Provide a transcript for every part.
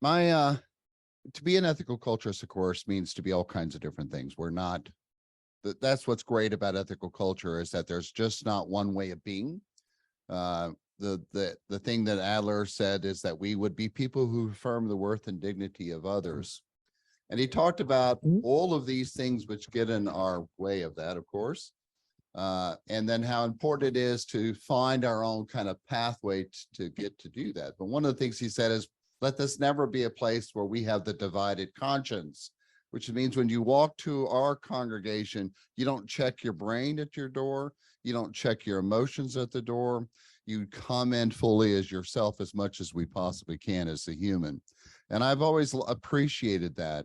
My to be an ethical culturist, of course, means to be all kinds of different things. We're not that's what's great about ethical culture is that there's just not one way of being. Uh, the thing that Adler said is that we would be people who affirm the worth and dignity of others. And he talked about all of these things which get in our way of that, of course. And then how important it is to find our own kind of pathway to get to do that. But one of the things he said is, let this never be a place where we have the divided conscience, which means when you walk to our congregation, you don't check your brain at your door. You don't check your emotions at the door. You come in fully as yourself as much as we possibly can as a human. And I've always appreciated that.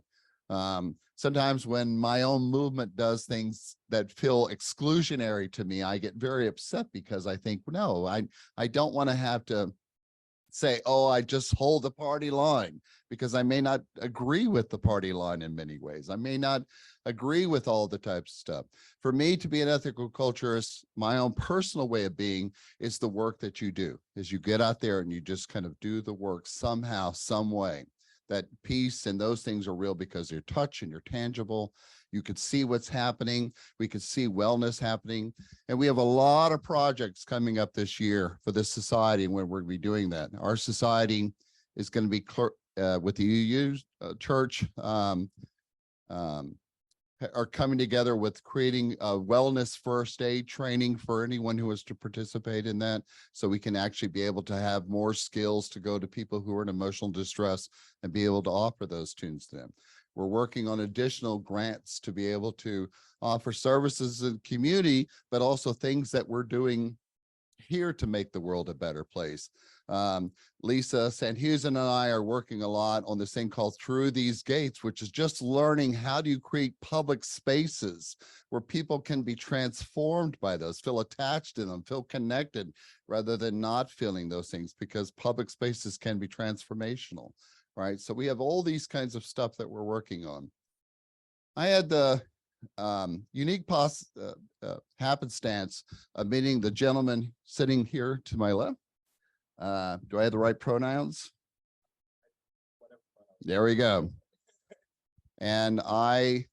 Sometimes when my own movement does things that feel exclusionary to me, I get very upset because I think, no, I don't want to have to say, oh, I just hold the party line, because I may not agree with the party line in many ways. I may not agree with all the types of stuff. For me to be an ethical culturist, my own personal way of being is the work that you do, is you get out there and you just kind of do the work somehow, some way. That peace and those things are real because you're touch and you're tangible. You could see what's happening. We could see wellness happening. And we have a lot of projects coming up this year for this society when we're going to be doing that. Our society is going to be with the UU church are coming together with creating a wellness first aid training for anyone who is to participate in that, so we can actually be able to have more skills to go to people who are in emotional distress and be able to offer those tunes to them. We're working on additional grants to be able to offer services in the community, but also things that we're doing here to make the world a better place. Lisa Sanhusen and I are working a lot on this thing called Through These Gates, which is just learning how do you create public spaces where people can be transformed by those, feel attached to them, feel connected, rather than not feeling those things, because public spaces can be transformational, right? So we have all these kinds of stuff that we're working on. I had the unique happenstance of meeting the gentleman sitting here to my left. Do I have the right pronouns? There we go. And I've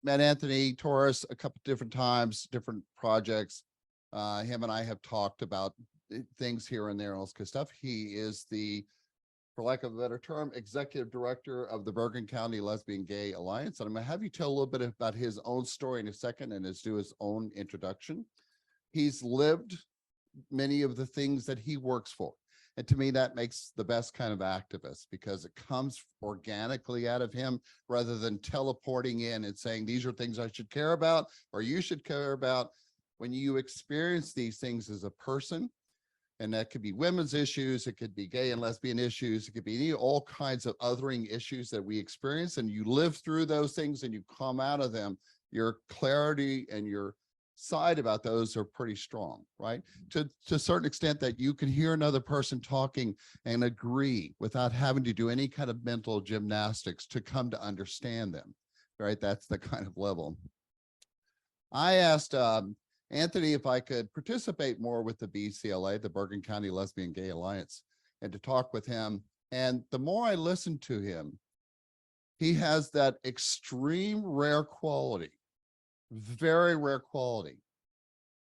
met Anthony Torres a couple different times, different projects. Him and I have talked about things here and there and all this kind of stuff. He is the, for lack of a better term, executive director of the Bergen County LGBTQ Alliance. And I'm going to have you tell a little bit about his own story in a second and do his own introduction. He's lived many of the things that he works for. And to me, that makes the best kind of activist, because it comes organically out of him rather than teleporting in and saying, these are things I should care about or you should care about. When you experience these things as a person, and that could be women's issues, it could be gay and lesbian issues, it could be all kinds of othering issues that we experience, and you live through those things and you come out of them, your clarity and your side about those are pretty strong, right? To a certain extent that you can hear another person talking and agree without having to do any kind of mental gymnastics to come to understand them, right? That's the kind of level. I asked Anthony if I could participate more with the BCLA, the Bergen County LGBTQ Alliance, and to talk with him. And the more I listened to him, he has that extreme rare quality, very rare quality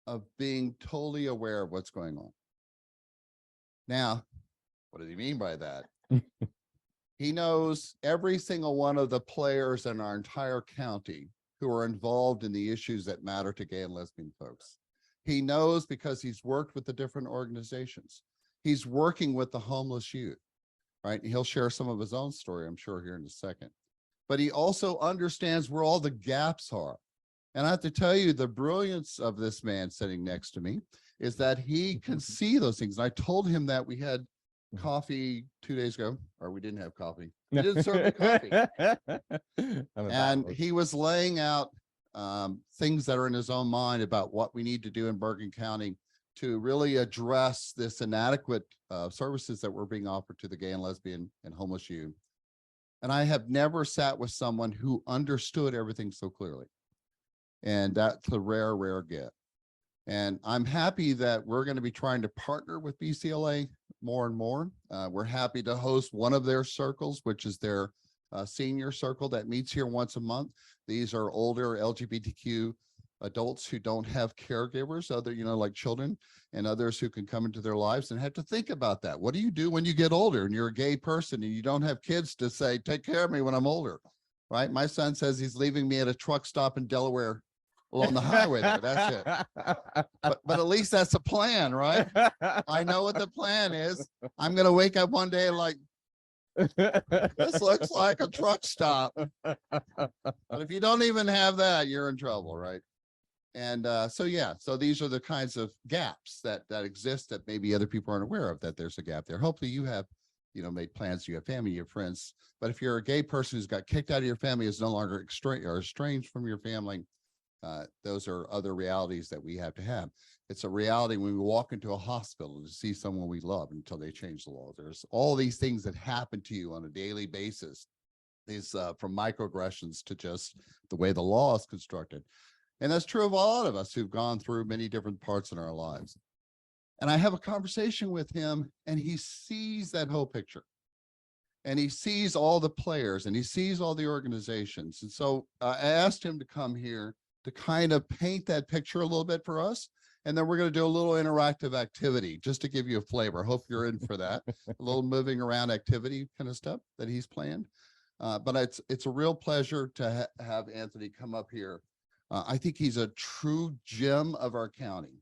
of being totally aware of what's going on. Now, what does he mean by that? He knows every single one of the players in our entire county who are involved in the issues that matter to gay and lesbian folks. He knows because he's worked with the different organizations. He's working with the homeless youth, right? And he'll share some of his own story, I'm sure, here in a second. But he also understands where all the gaps are. And I have to tell you, the brilliance of this man sitting next to me is that he can see those things. And I told him that we had coffee 2 days ago, or we didn't have coffee. He didn't serve the coffee. And he was laying out things that are in his own mind about what we need to do in Bergen County to really address this inadequate services that were being offered to the gay and lesbian and homeless youth. And I have never sat with someone who understood everything so clearly. And that's a rare, rare gift. And I'm happy that we're going to be trying to partner with BCLA more and more. We're happy to host one of their circles, which is their senior circle that meets here once a month. These are older LGBTQ adults who don't have caregivers, other, like children, and others who can come into their lives and have to think about that. What do you do when you get older and you're a gay person and you don't have kids to say, take care of me when I'm older, right? My son says he's leaving me at a truck stop in Delaware along the highway there. That's it. But at least that's a plan, right? I know what the plan is. I'm going to wake up one day like, this looks like a truck stop. But if you don't even have that, you're in trouble, right? And so these are the kinds of gaps that exist that maybe other people aren't aware of, that there's a gap there. Hopefully you have, made plans, you have family, you have friends. But if you're a gay person who's got kicked out of your family, is no longer estranged from your family, those are other realities that we have to have. It's a reality when we walk into a hospital to see someone we love until they change the law. There's all these things that happen to you on a daily basis. These from microaggressions to just the way the law is constructed. And that's true of a lot of us who've gone through many different parts in our lives. And I have a conversation with him and he sees that whole picture. And he sees all the players and he sees all the organizations. And so I asked him to come here to kind of paint that picture a little bit for us. And then we're going to do a little interactive activity just to give you a flavor. I hope you're in for that. A little moving around activity kind of stuff that he's planned. But it's a real pleasure to have Anthony come up here. I think he's a true gem of our county.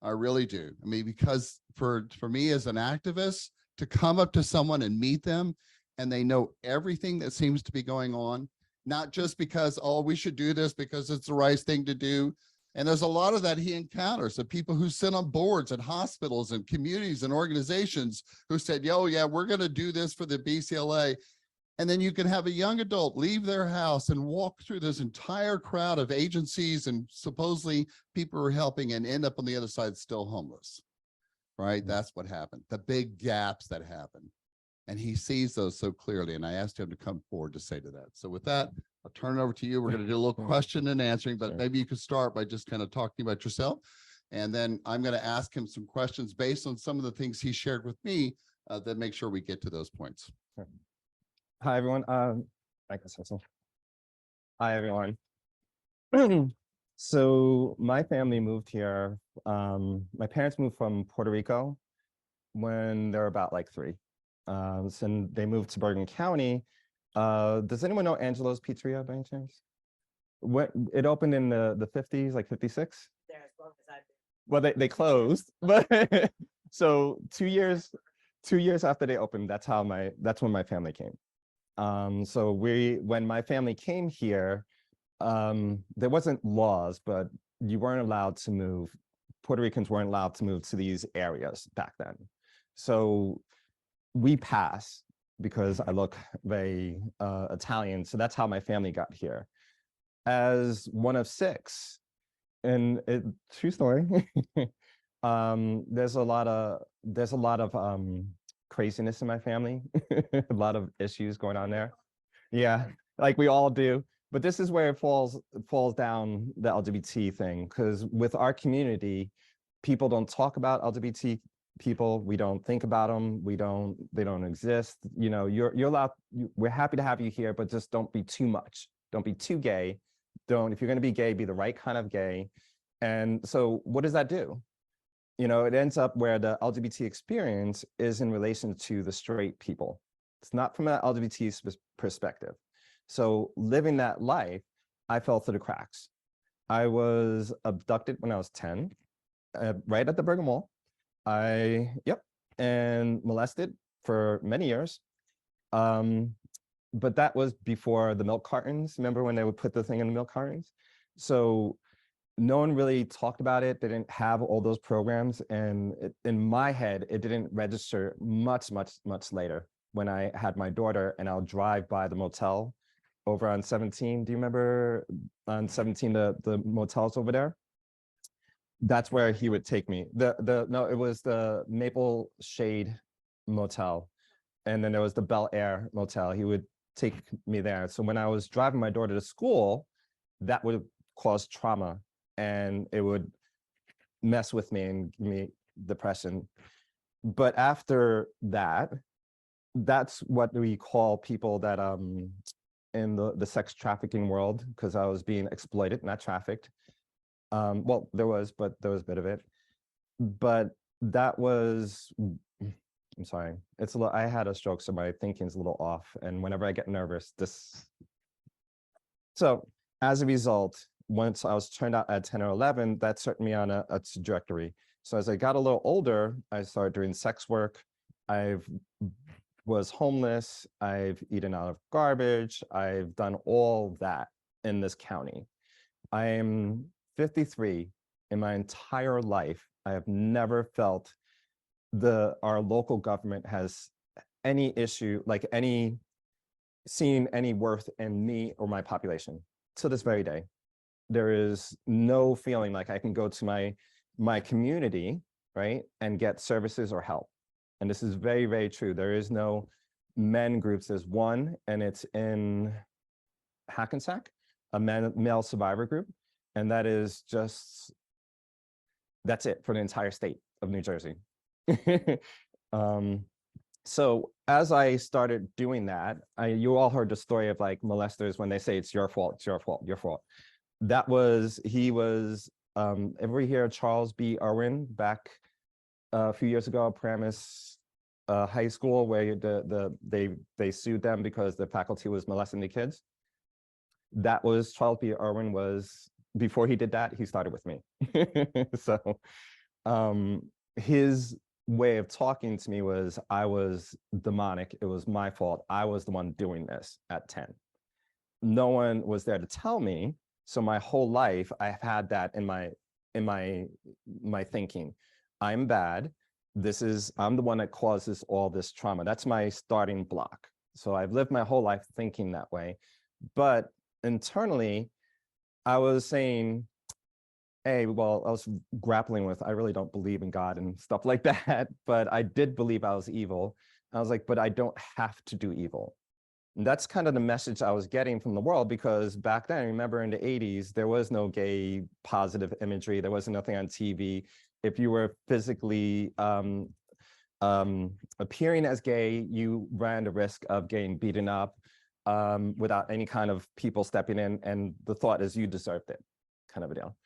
I really do. I mean, because for me as an activist, to come up to someone and meet them and they know everything that seems to be going on, not just because, oh, we should do this because it's the right thing to do. And there's a lot of that he encounters, the people who sit on boards at hospitals and communities and organizations who said, yo, yeah, we're going to do this for the BCLA. And then you can have a young adult leave their house and walk through this entire crowd of agencies and supposedly people who are helping and end up on the other side still homeless, right? That's what happened, the big gaps that happen. And he sees those so clearly. And I asked him to come forward to say to that. So with that, I'll turn it over to you. We're going to do a little question and answering, but maybe you could start by just kind of talking about yourself. And then I'm going to ask him some questions based on some of the things he shared with me that make sure we get to those points. Hi, everyone. I guess so. Hi, everyone. So my family moved here. My parents moved from Puerto Rico when they were about like 3. So they moved to Bergen County. Does anyone know Angelo's Pizzeria by any chance? What it opened in the 50s, like 56? There as long as I've been. Well, they closed, but so 2 years after they opened, that's when my family came. So when my family came here, there wasn't laws, but you weren't allowed to move. Puerto Ricans weren't allowed to move to these areas back then. So we passed because I look very Italian. So that's how my family got here. As one of 6, and true story. There's a lot of craziness in my family, a lot of issues going on there. Yeah, like we all do. But this is where it falls down the LGBT thing, because with our community, people don't talk about LGBT people. We don't think about them. They don't exist. You know, you're allowed. We're happy to have you here, but just don't be too much. Don't be too gay. If you're going to be gay, be the right kind of gay. And so what does that do? You know, it ends up where the LGBT experience is in relation to the straight people. It's not from an LGBT perspective. So living that life, I fell through the cracks. I was abducted when I was 10, right at the Bergen Mall. And molested for many years. But that was before the milk cartons. Remember when they would put the thing in the milk cartons? So no one really talked about it. They didn't have all those programs. And in my head, it didn't register much later when I had my daughter and I'll drive by the motel over on 17. Do you remember on 17, the motels over there? That's where he would take me. No, it was the Maple Shade Motel. And then there was the Bel Air Motel. He would take me there. So when I was driving my daughter to school, that would cause trauma. And it would mess with me and give me depression. But after that, that's what we call people that in the sex trafficking world, because I was being exploited, not trafficked. Well, there was a bit of it, but that was, I'm sorry, it's a little, I had a stroke, so my thinking's a little off, and whenever I get nervous, so as a result, once I was turned out at 10 or 11, that set me on a trajectory. So as I got a little older, I started doing sex work. I've was homeless. I've eaten out of garbage. I've done all that in this county. I am 53. In my entire life, I have never felt our local government has any issue, like seen any worth in me or my population to this very day. There is no feeling like I can go to my community, right, and get services or help. And this is very, very true. There is no men groups. There's one, and it's in Hackensack, a male survivor group. And that is just, that's it for the entire state of New Jersey. So as I started doing that, you all heard the story of like molesters when they say it's your fault, it's your fault, your fault. He was, ever hear Charles B. Irwin back a few years ago, Paramus High School, where they sued them because the faculty was molesting the kids? That was Charles B. Irwin. Was before he did that, he started with me. So his way of talking to me was I was demonic. It was my fault. I was the one doing this at 10. No one was there to tell me. So my whole life, I've had that in my thinking. I'm bad. I'm the one that causes all this trauma. That's my starting block. So I've lived my whole life thinking that way. But internally, I was saying, hey, well, I was grappling with, I really don't believe in God and stuff like that, but I did believe I was evil. I was like, but I don't have to do evil. And that's kind of the message I was getting from the world, because back then, remember in the 80s, there was no gay positive imagery. There wasn't nothing on TV. If you were physically appearing as gay, you ran the risk of getting beaten up without any kind of people stepping in. And the thought is you deserved it, kind of a deal.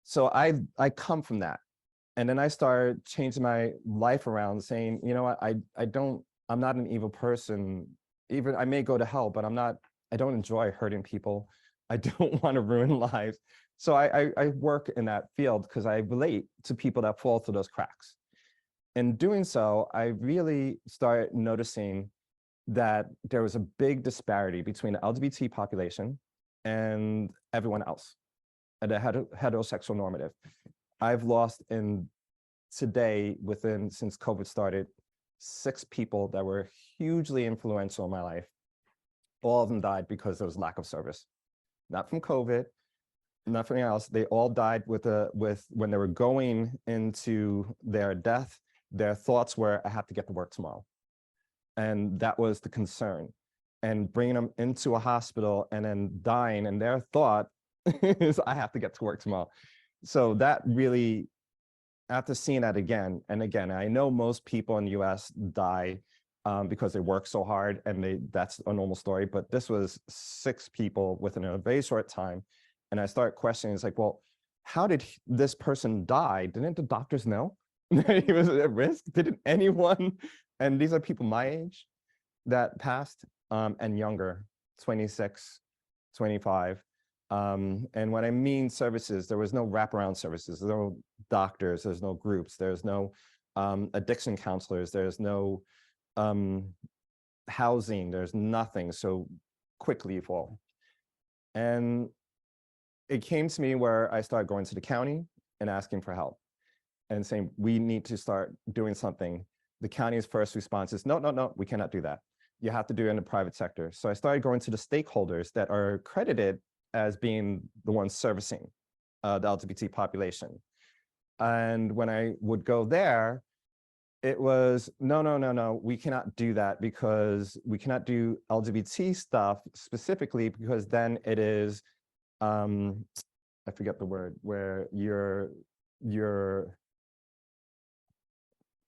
So I come from that. And then I started changing my life around, saying, you know what, I'm not an evil person. Even I may go to hell, but I don't enjoy hurting people. I don't want to ruin lives. So I work in that field because I relate to people that fall through those cracks. In doing so, I really started noticing that there was a big disparity between the LGBT population and everyone else, and the heterosexual normative. I've lost today, since COVID started, 6 people that were hugely influential in my life. All of them died because there was lack of service, not from COVID, nothing else. They all died when they were going into their death, their thoughts were, I have to get to work tomorrow. And that was the concern. And bringing them into a hospital and then dying, and their thought is, I have to get to work tomorrow. So that really, after seeing that again and again, I know most people in the US die because they work so hard, and that's a normal story, but this was 6 people within a very short time. And I start questioning, it's like, well, how did this person die? Didn't the doctors know that he was at risk? Didn't anyone? And these are people my age that passed and younger, 26, 25. And when I mean services, there was no wraparound services, there's no doctors, there's no groups, there's no addiction counselors, there's no housing, there's nothing. So quickly you fall. And it came to me where I started going to the county and asking for help and saying, we need to start doing something. The county's first response is, no, we cannot do that. You have to do it in the private sector. So I started going to the stakeholders that are accredited as being the ones servicing the LGBT population. And when I would go there, it was, no, we cannot do that, because we cannot do LGBT stuff specifically, because then it is, I forget the word, where you're you're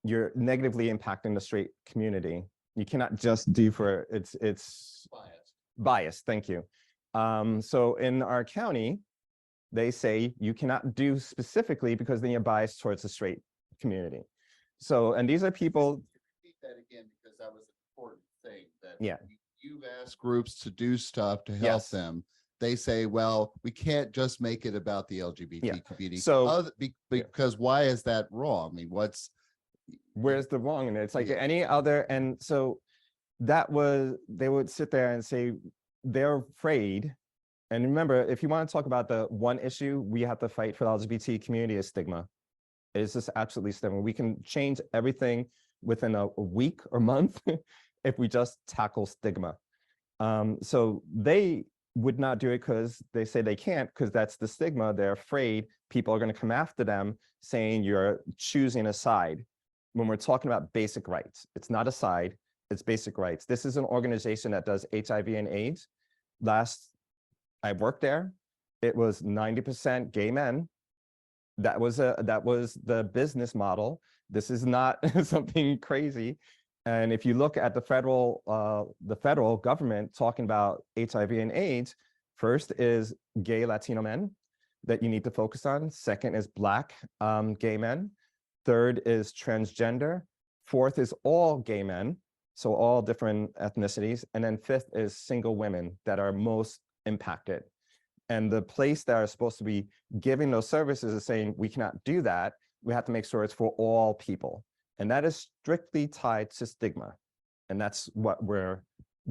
negatively impacting the straight community. You cannot just do for it's biased. Thank you. So in our county, they say you cannot do specifically because then you're biased towards the straight community. So, and these are people. Repeat that again, because that was an important thing that Yeah. you've asked groups to do stuff to help Yes. them. They say, well, we can't just make it about the LGBT community. So because why is that wrong? I mean, where's the wrong in it? It's like any other. And so that was, they would sit there and say they're afraid. And remember, if you want to talk about the one issue we have to fight for the LGBT community is stigma. It's just absolutely stigma. We can change everything within a week or month if we just tackle stigma. So they would not do it because they say they can't, because that's the stigma. They're afraid people are going to come after them saying you're choosing a side. When we're talking about basic rights, it's not a side, it's basic rights. This is an organization that does HIV and AIDS. Last I worked there, it was 90% gay men. That was the business model. This is not something crazy. And if you look at the federal government talking about HIV and AIDS, first is gay Latino men that you need to focus on. Second is Black gay men. Third is transgender. Fourth is all gay men, so all different ethnicities. And then fifth is single women that are most impacted. And the place that are supposed to be giving those services is saying, we cannot do that. We have to make sure it's for all people. And that is strictly tied to stigma. And that's what we're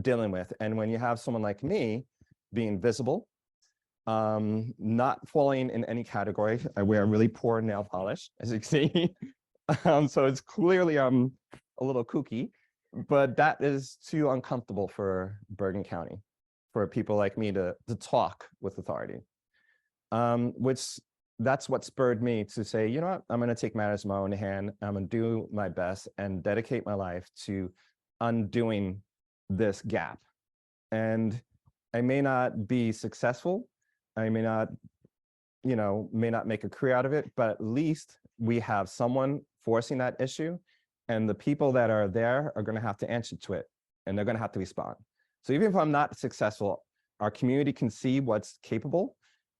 dealing with. And when you have someone like me being visible, not falling in any category, I wear really poor nail polish, as you can see. So it's clearly a little kooky, but that is too uncomfortable for Bergen County, for people like me to talk with authority, which that's what spurred me to say, you know what, I'm going to take matters in my own hand. I'm going to do my best and dedicate my life to undoing this gap. And I may not be successful. I may not, may not make a career out of it, but at least we have someone forcing that issue, and the people that are there are going to have to answer to it, and they're going to have to respond. So even if I'm not successful, our community can see what's capable,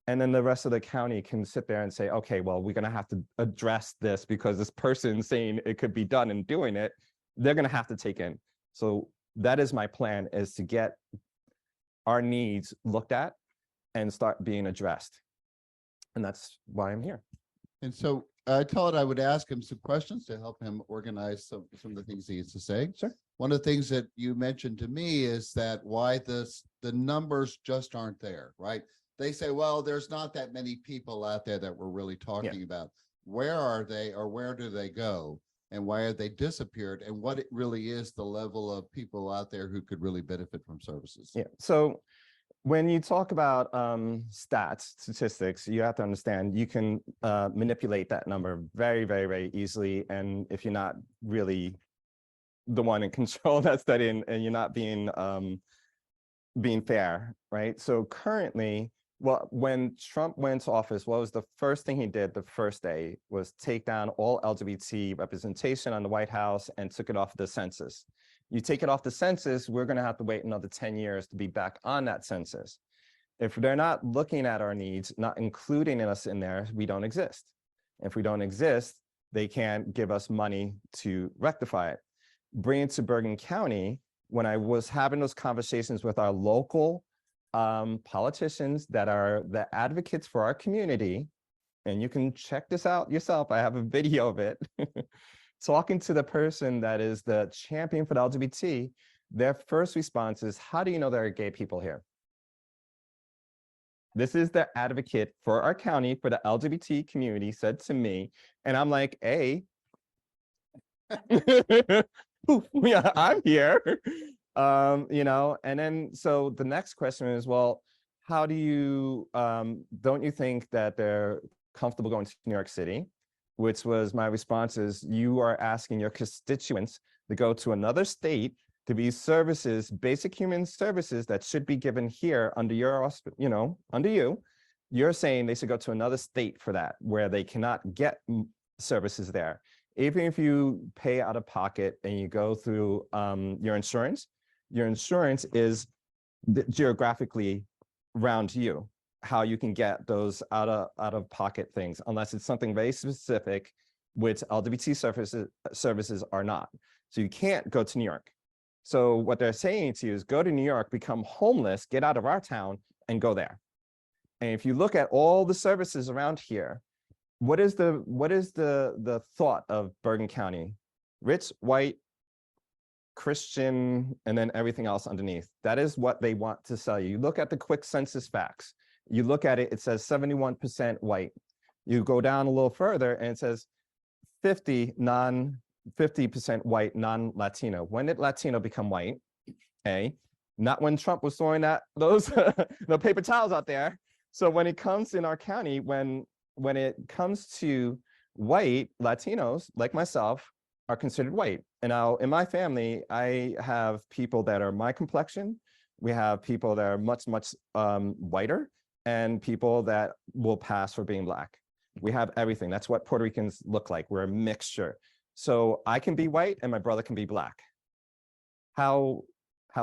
and then the rest of the county can sit there and say, okay, well, we're going to have to address this because this person saying it could be done and doing it, they're going to have to take in. So that is my plan, is to get our needs looked at and start being addressed. And that's why I'm here. And so I told I would ask him some questions to help him organize some of the things he needs to say. Sure. One of the things that you mentioned to me is that why the numbers just aren't there, right? They say, well, there's not that many people out there that we're really talking about. Where are they, or where do they go? And why have they disappeared? And what it really is the level of people out there who could really benefit from services? Yeah. So when you talk about statistics, you have to understand you can manipulate that number very, very, very easily. And if you're not really the one in control of that study, and you're not being fair, right? So currently, well, when Trump went to office, what was the first thing he did the first day was take down all LGBT representation on the White House and took it off the census. You take it off the census, we're going to have to wait another 10 years to be back on that census. If they're not looking at our needs, not including us in there, we don't exist. If we don't exist, they can't give us money to rectify it. Bring it to Bergen County, when I was having those conversations with our local politicians that are the advocates for our community, and you can check this out yourself, I have a video of it, talking to the person that is the champion for the LGBT, their first response is, how do you know there are gay people here? This is the advocate for our county, for the LGBT community, said to me, and I'm like, hey, yeah, I'm here. And then so the next question is, well, how do you don't you think that they're comfortable going to New York City? Which was my response is, you are asking your constituents to go to another state to be services, basic human services that should be given here under your, under you, You're saying they should go to another state for that, where they cannot get services there. Even if you pay out of pocket and you go through your insurance is geographically around you, how you can get those out of pocket things, unless it's something very specific, which LGBT services are not. So you can't go to New York. So what they're saying to you is go to New York, become homeless, get out of our town and go there. And if you look at all the services around here, what is the thought of Bergen County? Rich, white, Christian, and then everything else underneath. That is what they want to sell you. You look at the quick census facts. You look at it, it says 71% white. You go down a little further and it says 50% white, non-Latino. When did Latino become white? A, not when Trump was throwing those the paper towels out there. So when it comes in our county, when it comes to white, Latinos like myself are considered white. And now in my family, I have people that are my complexion. We have people that are much whiter, and people that will pass for being Black. We have everything. That's what Puerto Ricans look like. We're a mixture. So I can be white and my brother can be Black. How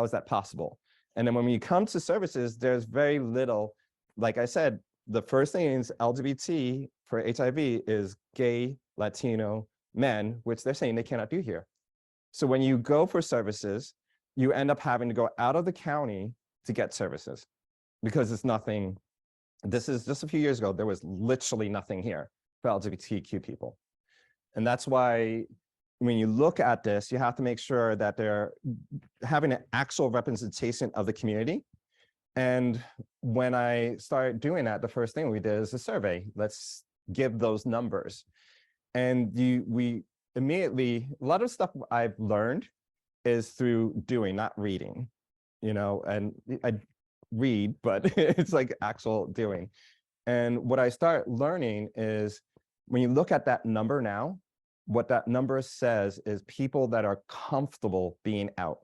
is that possible? And then when we come to services, there's very little. Like I said, the first thing is LGBT for HIV is gay, Latino, men, which they're saying they cannot do here. So when you go for services, you end up having to go out of the county to get services, because it's nothing. This is just a few years ago, there was literally nothing here for LGBTQ people. And that's why when you look at this, you have to make sure that they're having an actual representation of the community. And when I started doing that, the first thing we did is a survey. Let's give those numbers. And we immediately, a lot of stuff I've learned is through doing, not reading, and I read, but it's like actual doing. And what I start learning is when you look at that number now, what that number says is people that are comfortable being out.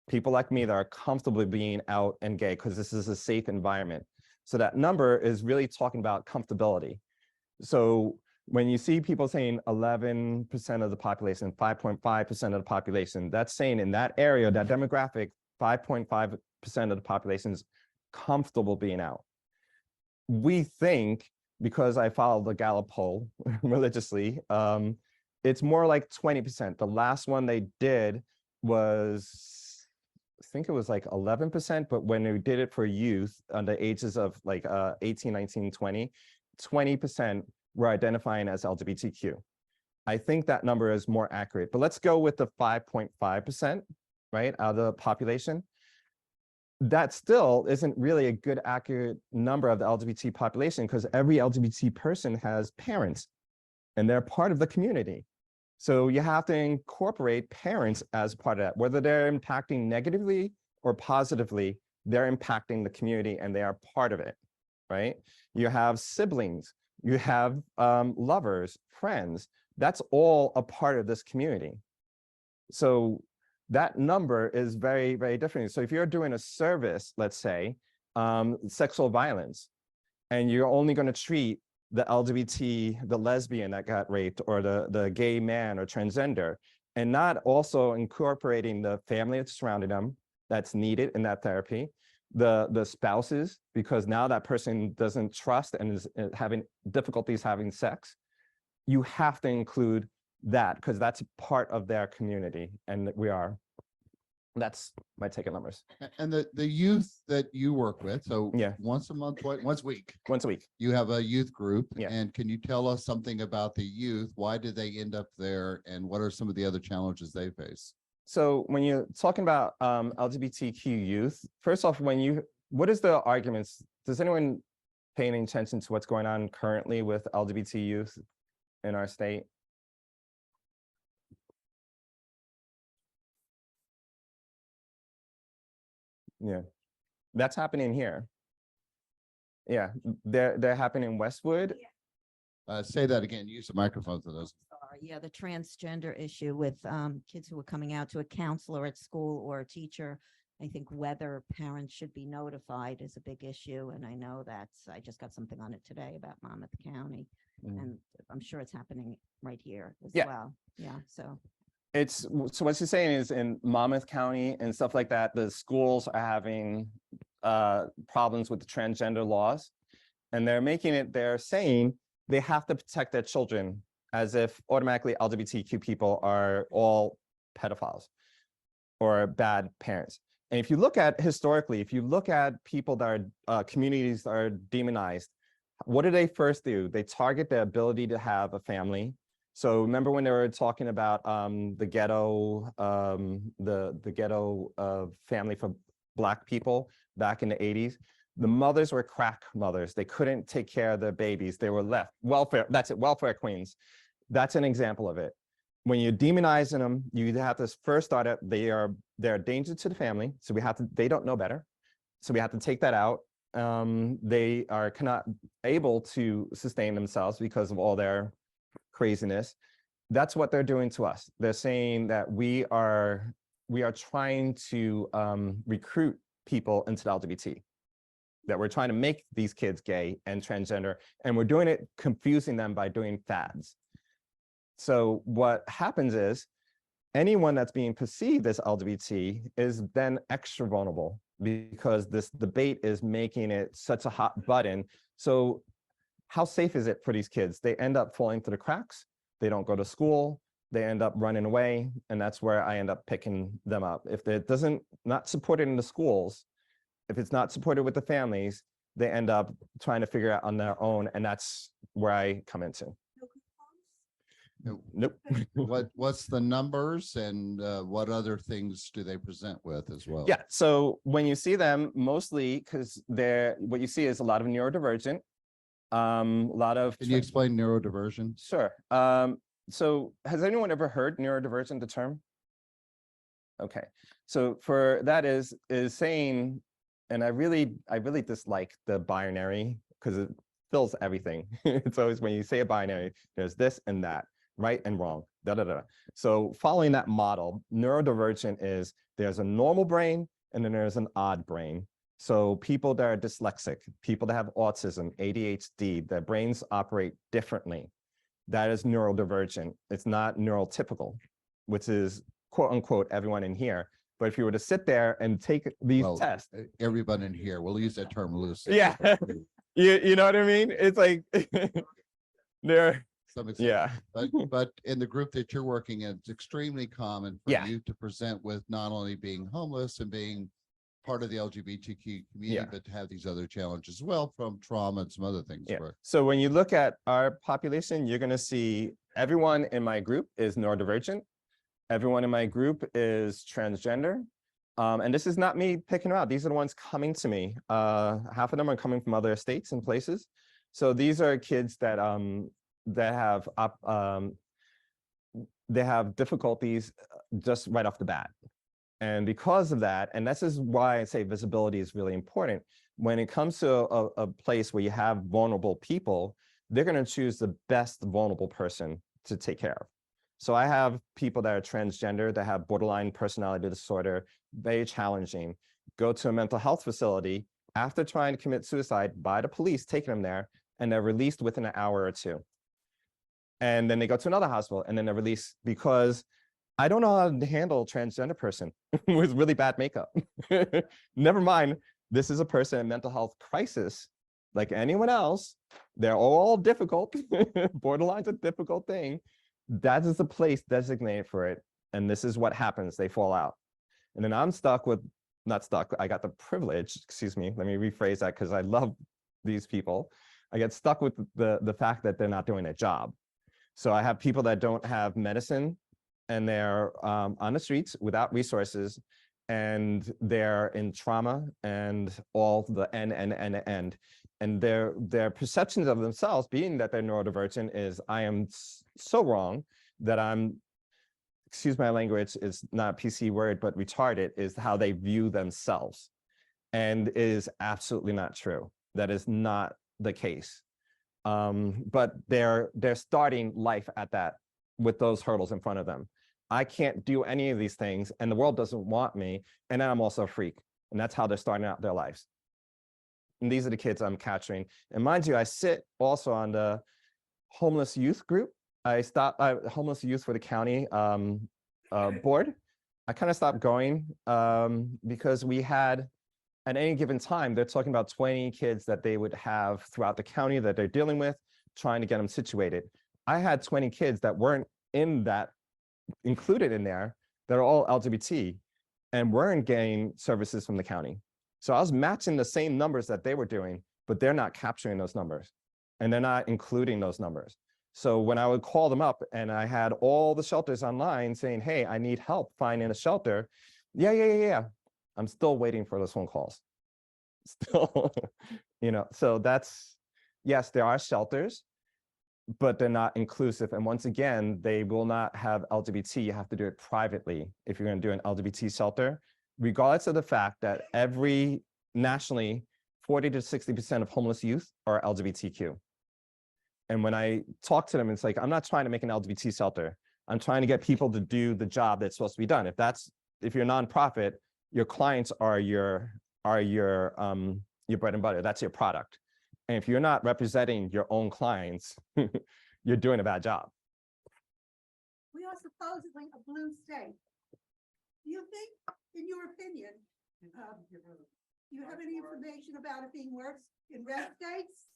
People like me that are comfortable being out and gay, because this is a safe environment. So that number is really talking about comfortability. So when you see people saying 11% of the population, 5.5% of the population, that's saying in that area, that demographic, 5.5% of the population is comfortable being out. We think, because I follow the Gallup poll religiously, it's more like 20%. The last one they did was, I think it was like 11%, but when we did it for youth under ages of like 18, 19, 20, 20% were identifying as LGBTQ. I think that number is more accurate, but let's go with the 5.5%, right, out of the population. That still isn't really a good, accurate number of the LGBT population, because every LGBT person has parents and they're part of the community. So you have to incorporate parents as part of that, whether they're impacting negatively or positively, they're impacting the community and they are part of it, right? You have siblings, you have lovers, friends, that's all a part of this community. So that number is very, very different. So if you're doing a service, let's say, sexual violence, and you're only going to treat the LGBT, the lesbian that got raped, or the gay man or transgender, and not also incorporating the family that's surrounding them that's needed in that therapy, the spouses, because now that person doesn't trust and is having difficulties having sex, you have to include that, because that's part of their community, and we are. That's my take on numbers. And the youth that you work with, so yeah, once a month, once a week, you have a youth group. Yeah. And can you tell us something about the youth? Why did they end up there, and what are some of the other challenges they face? So when you're talking about LGBTQ youth, first off, what is the arguments? Does anyone pay any attention to what's going on currently with LGBT youth in our state? Yeah, that's happening here. Yeah, they're happening in Westwood. Say that again. Use the microphone for those. Sorry. Yeah, the transgender issue with kids who were coming out to a counselor at school or a teacher I think whether parents should be notified is a big issue. And I know I just got something on it today about Monmouth County. And I'm sure it's happening right here as well. Yeah. So so what she's saying is in Monmouth County and stuff like that, the schools are having problems with the transgender laws, and they're saying they have to protect their children as if automatically LGBTQ people are all pedophiles or bad parents. And if you look at historically, if you look at people that are communities that are demonized, what do they first do? They target the ability to have a family. So remember when they were talking about the ghetto, the ghetto family for Black people back in the 80s? The mothers were crack mothers. They couldn't take care of their babies. They were left welfare. That's it, welfare queens. That's an example of it. When you're demonizing them, you have to first start at they're a danger to the family. So they don't know better. So we have to take that out. They are cannot able to sustain themselves because of all their craziness. That's what they're doing to us. They're saying that we are trying to recruit people into the LGBT, that we're trying to make these kids gay and transgender, and we're doing it confusing them by doing fads. So what happens is anyone that's being perceived as LGBT is then extra vulnerable because this debate is making it such a hot button. So how safe is it for these kids? They end up falling through the cracks. They don't go to school. They end up running away. And that's where I end up picking them up. If it not supported in the schools, if it's not supported with the families, they end up trying to figure out on their own. And that's where I come into. Nope. What's the numbers, and what other things do they present with as well? Yeah. So when you see them, mostly because what you see is a lot of neurodivergent, a lot of. Can you explain neurodiversion? Sure. So has anyone ever heard neurodivergent, the term? Okay. So for that is saying, and I really dislike the binary because it fills everything. It's always when you say a binary, there's this and that, right and wrong, da da da. So following that model, neurodivergent is there's a normal brain and then there's an odd brain. So people that are dyslexic, people that have autism, ADHD, their brains operate differently. That is neurodivergent. It's not neurotypical, which is quote unquote everyone in here. But if you were to sit there and take these tests, everyone in here, we'll use that term loosely. Yeah, you know what I mean? It's like there. Yeah, but in the group that you're working in, it's extremely common for you to present with not only being homeless and being part of the LGBTQ community, but to have these other challenges as well from trauma and some other things. Yeah. So when you look at our population, you're going to see everyone in my group is neurodivergent. Everyone in my group is transgender. And this is not me picking them out. These are the ones coming to me. Half of them are coming from other states and places. So these are kids that have difficulties just right off the bat. And because of that, and this is why I say visibility is really important. When it comes to a place where you have vulnerable people, they're going to choose the best vulnerable person to take care of. So I have people that are transgender, that have borderline personality disorder, very challenging, go to a mental health facility after trying to commit suicide by the police, taking them there, and they're released within an hour or two. And then they go to another hospital and then they're released because I don't know how to handle a transgender person with really bad makeup. Never mind, this is a person in mental health crisis like anyone else. They're all difficult. Borderline's a difficult thing. That is the place designated for it. And this is what happens. They fall out. And then I'm stuck with, not stuck, I got the privilege, excuse me, let me rephrase that because I love these people. I get stuck with the fact that they're not doing their job. So I have people that don't have medicine and they're on the streets without resources, and they're in trauma and all the end. And their perceptions of themselves, being that they're neurodivergent, is I am so wrong that I'm, excuse my language, it's not a PC word, but retarded is how they view themselves. And it is absolutely not true. That is not the case. But they're starting life at that with those hurdles in front of them. I can't do any of these things and the world doesn't want me. And then I'm also a freak. And that's how they're starting out their lives. And these are the kids I'm capturing. And mind you, I sit also on the homeless youth group. I stopped homeless youth for the county board. I kind of stopped going because we had, at any given time, they're talking about 20 kids that they would have throughout the county that they're dealing with, trying to get them situated. I had 20 kids that weren't in that, included in there, that are all LGBT and weren't getting services from the county. So I was matching the same numbers that they were doing, but they're not capturing those numbers and they're not including those numbers. So when I would call them up and I had all the shelters online saying, hey, I need help finding a shelter. Yeah. I'm still waiting for those phone calls. Still, so that's, yes, there are shelters, but they're not inclusive. And once again, they will not have LGBT. You have to do it privately if you're going to do an LGBT shelter, regardless of the fact that nationally, 40 to 60% of homeless youth are LGBTQ. And when I talk to them, it's like, I'm not trying to make an LGBT shelter. I'm trying to get people to do the job that's supposed to be done. If you're a nonprofit, your clients are your bread and butter. That's your product. And if you're not representing your own clients, you're doing a bad job. We are supposedly a blue state. Do you think, in your opinion, do you have any information about it being worse in red states?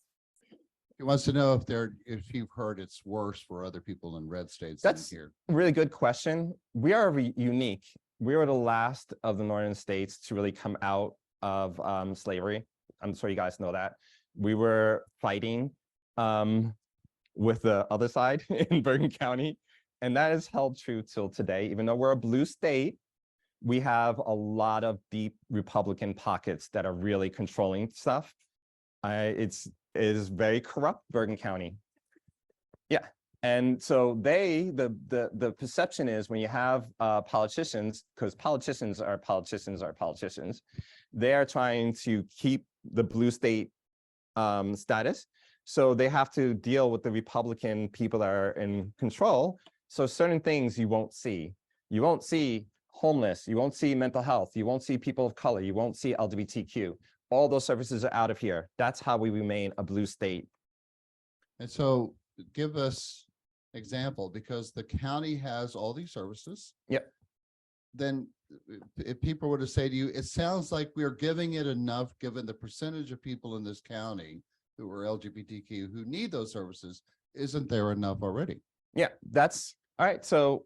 He wants to know if you've heard it's worse for other people in red states than That's here. a really good question. We are unique. We were the last of the northern states to really come out of slavery. I'm sure you guys know that. We were fighting with the other side in Bergen County, and that has held true till today. Even though we're a blue state, we have a lot of deep Republican pockets that are really controlling stuff. It is very corrupt, Bergen County. Yeah. And so the perception is when you have politicians, because politicians are politicians, they are trying to keep the blue state status. So they have to deal with the Republican people that are in control. So certain things you won't see. You won't see homeless. You won't see mental health. You won't see people of color. You won't see LGBTQ. All those services are out of here. That's how we remain a blue state. And so give us example, because the county has all these services. Yep. Then if people were to say to you, it sounds like we're giving it enough, given the percentage of people in this county who are LGBTQ who need those services, isn't there enough already? Yeah, that's all right. So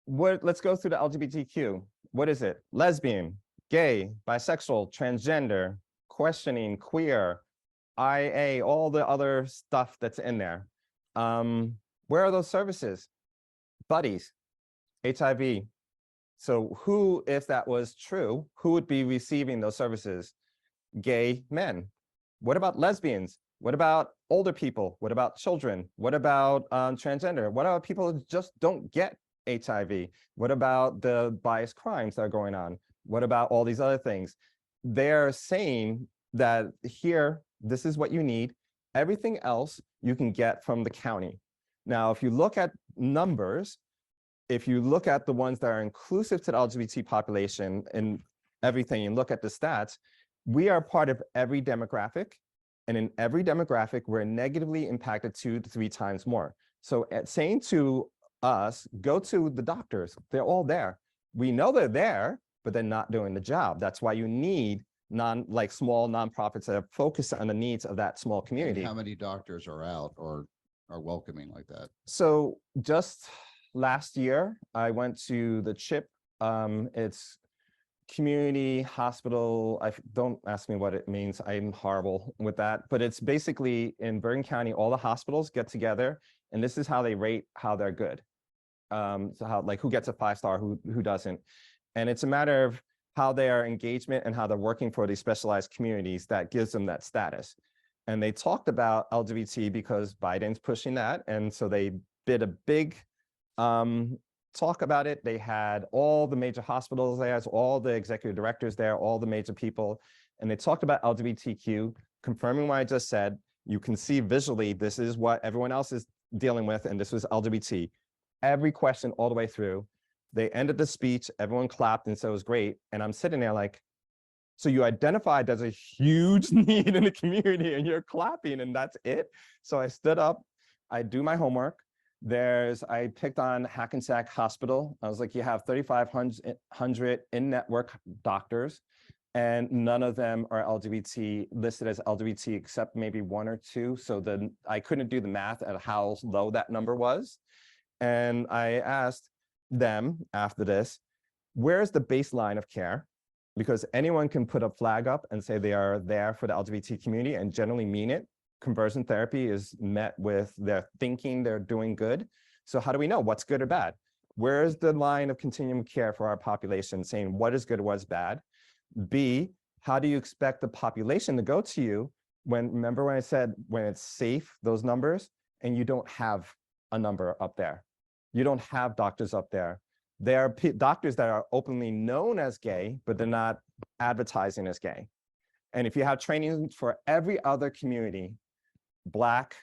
let's go through the LGBTQ. What is it? Lesbian, gay, bisexual, transgender, questioning, queer, IA, all the other stuff that's in there. Where are those services? Buddies, HIV. So who, if that was true, who would be receiving those services? Gay men. What about lesbians? What about older people? What about children? What about transgender? What about people who just don't get HIV? What about the biased crimes that are going on? What about all these other things? They're saying that here, this is what you need. Everything else you can get from the county. Now, if you look at numbers, if you look at the ones that are inclusive to the LGBT population and everything, and look at the stats, we are part of every demographic. And in every demographic, we're negatively impacted 2 to 3 times more. So saying to us, go to the doctors, they're all there. We know they're there, but they're not doing the job. That's why you need small nonprofits that are focused on the needs of that small community. And how many doctors are out or are welcoming like that? So just last year, I went to the CHIP. It's community hospital. Don't ask me what it means. I'm horrible with that. But it's basically in Bergen County, all the hospitals get together, and this is how they rate how they're good. So how, like, who gets a 5-star, who doesn't. And it's a matter of how their engagement and how they're working for these specialized communities that gives them that status. And they talked about LGBT because Biden's pushing that. And so they did a big talk about it. They had all the major hospitals there, all the executive directors there, all the major people. And they talked about LGBTQ, confirming what I just said. You can see visually, this is what everyone else is dealing with. And this was LGBT. every question all the way through. They ended the speech, everyone clapped and said it was great. And I'm sitting there like, so you identified there's a huge need in the community and you're clapping and that's it. So I stood up, I do my homework. I picked on Hackensack Hospital. I was like, you have 3,500 in-network doctors and none of them are LGBT, listed as LGBT except maybe 1 or 2. So then I couldn't do the math at how low that number was. And I asked them after this, where's the baseline of care? Because anyone can put a flag up and say they are there for the LGBT community and generally mean it. Conversion therapy is met with their thinking they're doing good. So how do we know what's good or bad? Where's the line of continuum of care for our population saying what is good, what's bad? B, how do you expect the population to go to you remember when I said when it's safe, those numbers, and you don't have a number up there. You don't have doctors up there. There are doctors that are openly known as gay, but they're not advertising as gay. And if you have training for every other community, Black,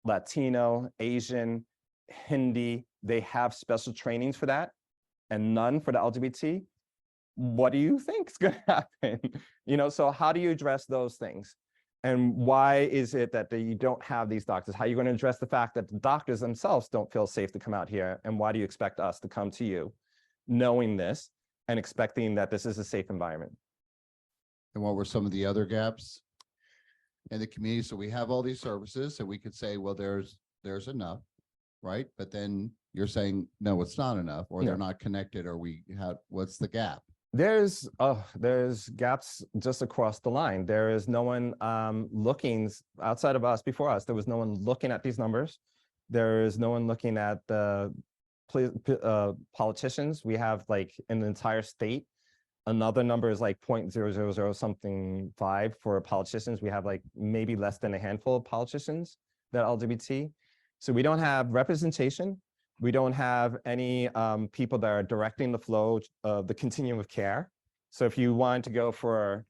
Latino, Asian, Hindi, they have special trainings for that and none for the LGBT, what do you think is going to happen? So how do you address those things? And why is it that you don't have these doctors? How are you going to address the fact that the doctors themselves don't feel safe to come out here? And why do you expect us to come to you knowing this and expecting that this is a safe environment? And what were some of the other gaps in the community? So we have all these services and we could say, well, there's enough, right? But then you're saying, no, it's not enough, or they're not connected, or what's the gap? There's gaps just across the line. There is no one looking outside of us. Before us, there was no one looking at these numbers. There is no one looking at the politicians. We have like in the entire state, another number is like 0.000 something 5 for politicians. We have like maybe less than a handful of politicians that are LGBT. So we don't have representation. We don't have any people that are directing the flow of the continuum of care. So if you wanted to go for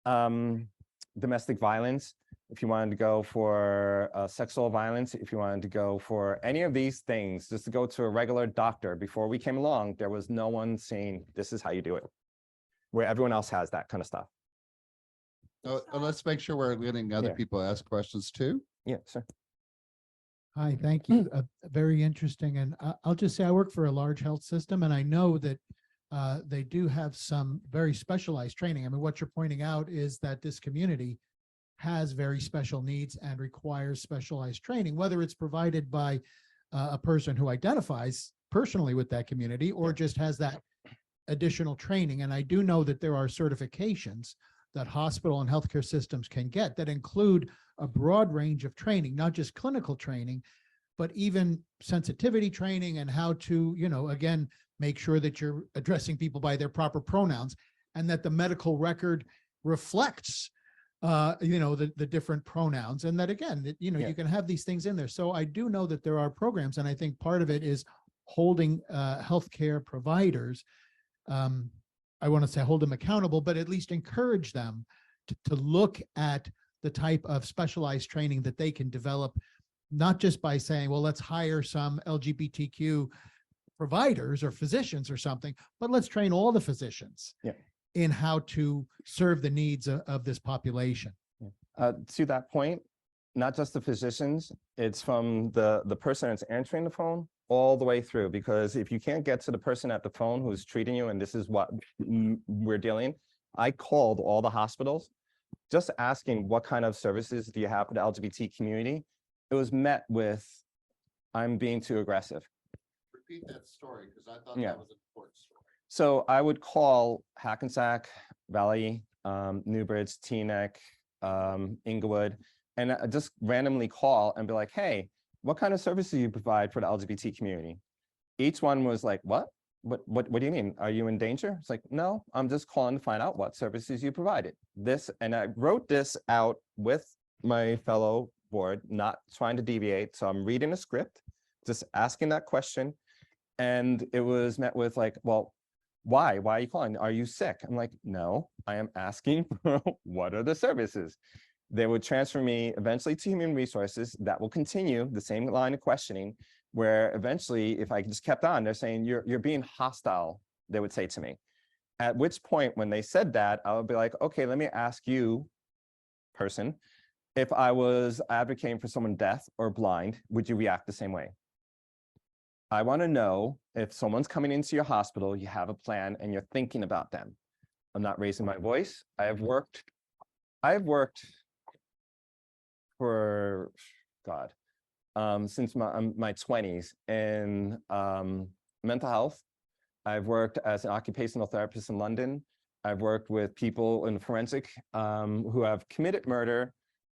domestic violence, if you wanted to go for sexual violence, if you wanted to go for any of these things, just to go to a regular doctor, before we came along, there was no one saying, this is how you do it, where everyone else has that kind of stuff. Let's make sure we're letting other people ask questions too. Yeah, sure. Hi, thank you. Very interesting. And I'll just say I work for a large health system, and I know that they do have some very specialized training. I mean, what you're pointing out is that this community has very special needs and requires specialized training, whether it's provided by a person who identifies personally with that community or just has that additional training. And I do know that there are certifications that hospital and healthcare systems can get that include a broad range of training, not just clinical training, but even sensitivity training and how to, again, make sure that you're addressing people by their proper pronouns and that the medical record reflects, the different pronouns, and that, again, that, you can have these things in there. So I do know that there are programs, and I think part of it is holding healthcare providers, I want to say hold them accountable, but at least encourage them to look at the type of specialized training that they can develop, not just by saying, well, let's hire some LGBTQ providers or physicians or something, but let's train all the physicians in how to serve the needs of this population. To that point, not just the physicians, it's from the person that's answering the phone all the way through, because if you can't get to the person at the phone who's treating you, and this is what we're dealing, I called all the hospitals just asking what kind of services do you have for the LGBT community. It was met with, I'm being too aggressive. Repeat that story, because I thought that was an important story. So I would call Hackensack Valley, Newbridge, Teaneck, Inglewood, and I just randomly call and be like, hey, what kind of services do you provide for the LGBT community? Each one was like, what do you mean? Are you in danger? It's like, no, I'm just calling to find out what services you provided. And I wrote this out with my fellow board, not trying to deviate. So I'm reading a script, just asking that question. And it was met with like, well, why are you calling? Are you sick? I'm like, no, I am asking for what are the services? They would transfer me eventually to human resources that will continue the same line of questioning. where eventually, if I just kept on, they're saying, you're being hostile, they would say to me. At which point, when they said that, I would be like, okay, let me ask you, person, if I was advocating for someone deaf or blind, would you react the same way? I want to know if someone's coming into your hospital, you have a plan and you're thinking about them. I'm not raising my voice. I've worked for, God, since my 20s in mental health. I've worked as an occupational therapist in London. I've worked with people in forensic who have committed murder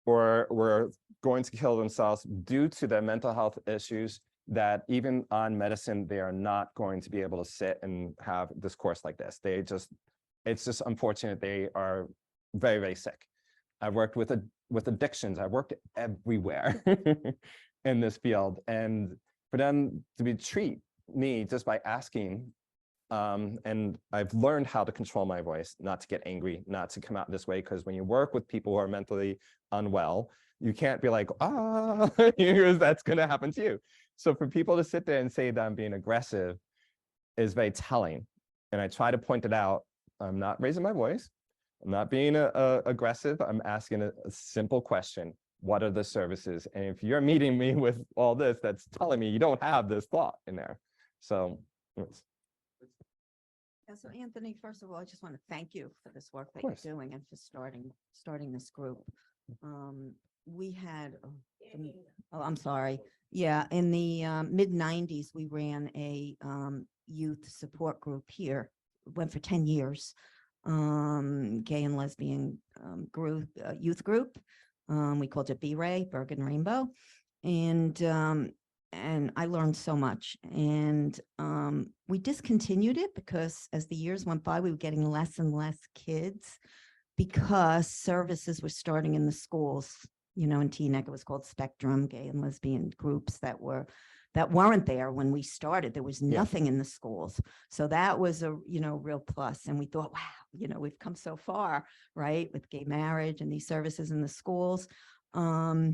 or were going to kill themselves due to their mental health issues, that even on medicine, they are not going to be able to sit and have discourse like this. It's just unfortunate. They are very, very sick. I've worked with addictions. I've worked everywhere in this field. And for them to treat me just by asking, and I've learned how to control my voice, not to get angry, not to come out this way, because when you work with people who are mentally unwell, you can't be like, that's going to happen to you. So for people to sit there and say that I'm being aggressive is very telling. And I try to point it out. I'm not raising my voice. I'm not being aggressive. I'm asking a simple question. What are the services? And if you're meeting me with all this, that's telling me you don't have this thought in there. So Yeah, so Anthony, first of all, I just want to thank you for this work that you're doing and for starting this group. We had, I'm sorry. Yeah, in the mid-90s, we ran a youth support group here. Went for 10 years. Gay and lesbian group, youth group. We called it B-Ray, Bergen Rainbow. And I learned so much. And we discontinued it because as the years went by, we were getting less and less kids because services were starting in the schools. You know, in Teaneck, it was called Spectrum, gay and lesbian groups that weren't there when we started. There was nothing in the schools. So that was a, real plus. And we thought, wow, we've come so far, right? With gay marriage and these services in the schools. But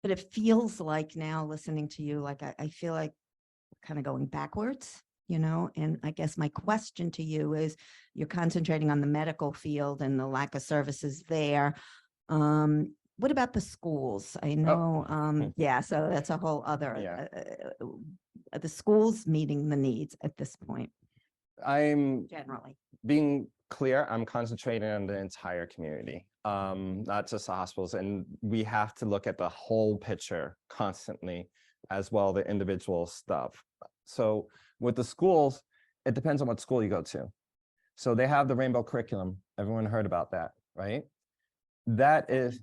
it feels like now listening to you, like I feel like kind of going backwards, and I guess my question to you is, you're concentrating on the medical field and the lack of services there. What about the schools? I know, so that's a whole other, the schools meeting the needs at this point? I'm generally being clear, I'm concentrating on the entire community, not just the hospitals. And we have to look at the whole picture constantly, as well, the individual stuff. So with the schools, it depends on what school you go to. So they have the rainbow curriculum. Everyone heard about that, right? That is,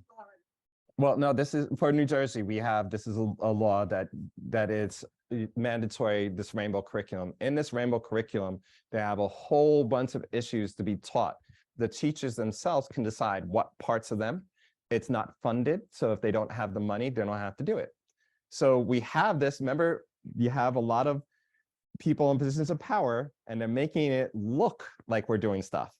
well, no, this is for New Jersey. This is a law that is mandatory, this rainbow curriculum. In this rainbow curriculum, they have a whole bunch of issues to be taught. The teachers themselves can decide what parts of them. It's not funded. So if they don't have the money, they don't have to do it. So we have this, remember, you have a lot of people in positions of power and they're making it look like we're doing stuff.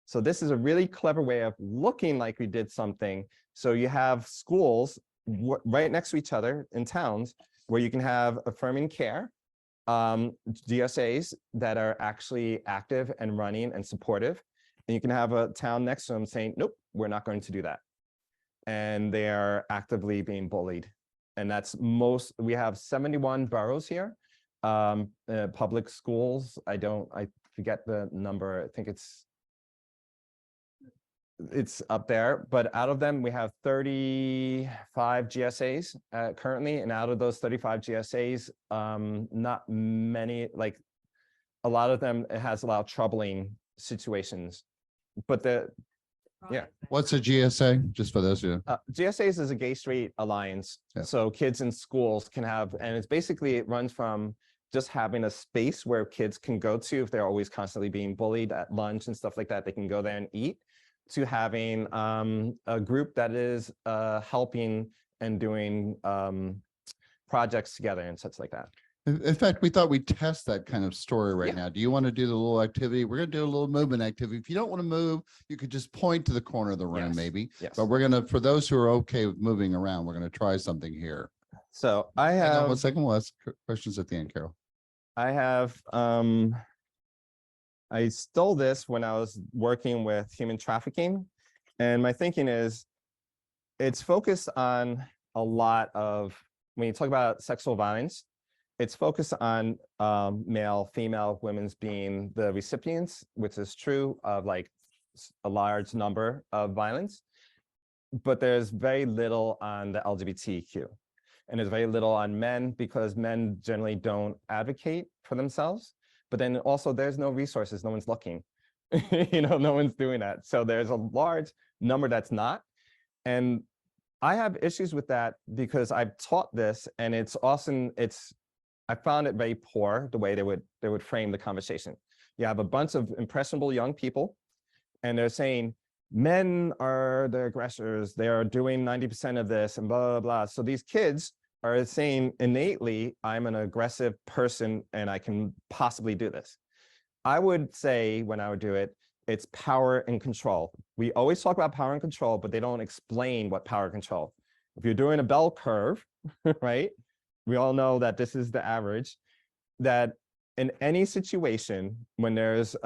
So this is a really clever way of looking like we did something. So you have schools right next to each other in towns where you can have affirming care, GSAs that are actually active and running and supportive. And you can have a town next to them saying, nope, we're not going to do that. And they are actively being bullied. And that's we have 71 boroughs here, public schools. I forget the number. I think it's up there, but out of them, we have 35 GSAs currently. And out of those 35 GSAs, not many, like a lot of them, it has a lot of troubling situations, but What's a GSA? Just for those of you. GSAs is a gay straight alliance. Yeah. So kids in schools can have, and it's basically, it runs from just having a space where kids can go to if they're always constantly being bullied at lunch and stuff like that, they can go there and eat, to having a group that is helping and doing projects together and such like that. In fact, we thought we'd test that kind of story right now. Do you want to do the little activity? We're going to do a little movement activity. If you don't want to move, you could just point to the corner of the room, maybe. Yes. But we're going to, for those who are okay with moving around, we're going to try something here. So I Hang on one have, second. We'll ask questions at the end, Carol. I have, I stole this when I was working with human trafficking. And my thinking is it's focused on a lot of, when you talk about sexual violence, it's focused on male, female, women's being the recipients, which is true of like a large number of violence, but there's very little on the LGBTQ. And there's very little on men because men generally don't advocate for themselves. But then also there's no resources, no one's looking, no one's doing that. So there's a large number that's not. And I have issues with that because I've taught this and it's often, I found it very poor the way they would frame the conversation. You have a bunch of impressionable young people and they're saying, men are the aggressors, they are doing 90% of this and blah, blah, blah. So these kids are saying innately, I'm an aggressive person and I can possibly do this. I would say when I would do it, it's power and control. We always talk about power and control, but they don't explain what power and control. If you're doing a bell curve, right? We all know that this is the average, that in any situation, when there's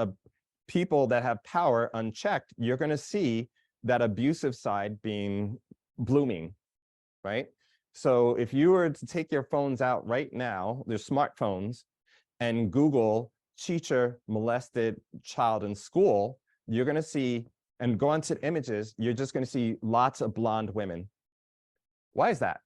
people that have power unchecked, you're going to see that abusive side being blooming, right? So if you were to take your phones out right now, their smartphones, and Google teacher molested child in school, you're going to see, and go onto images, you're just going to see lots of blonde women. Why is that?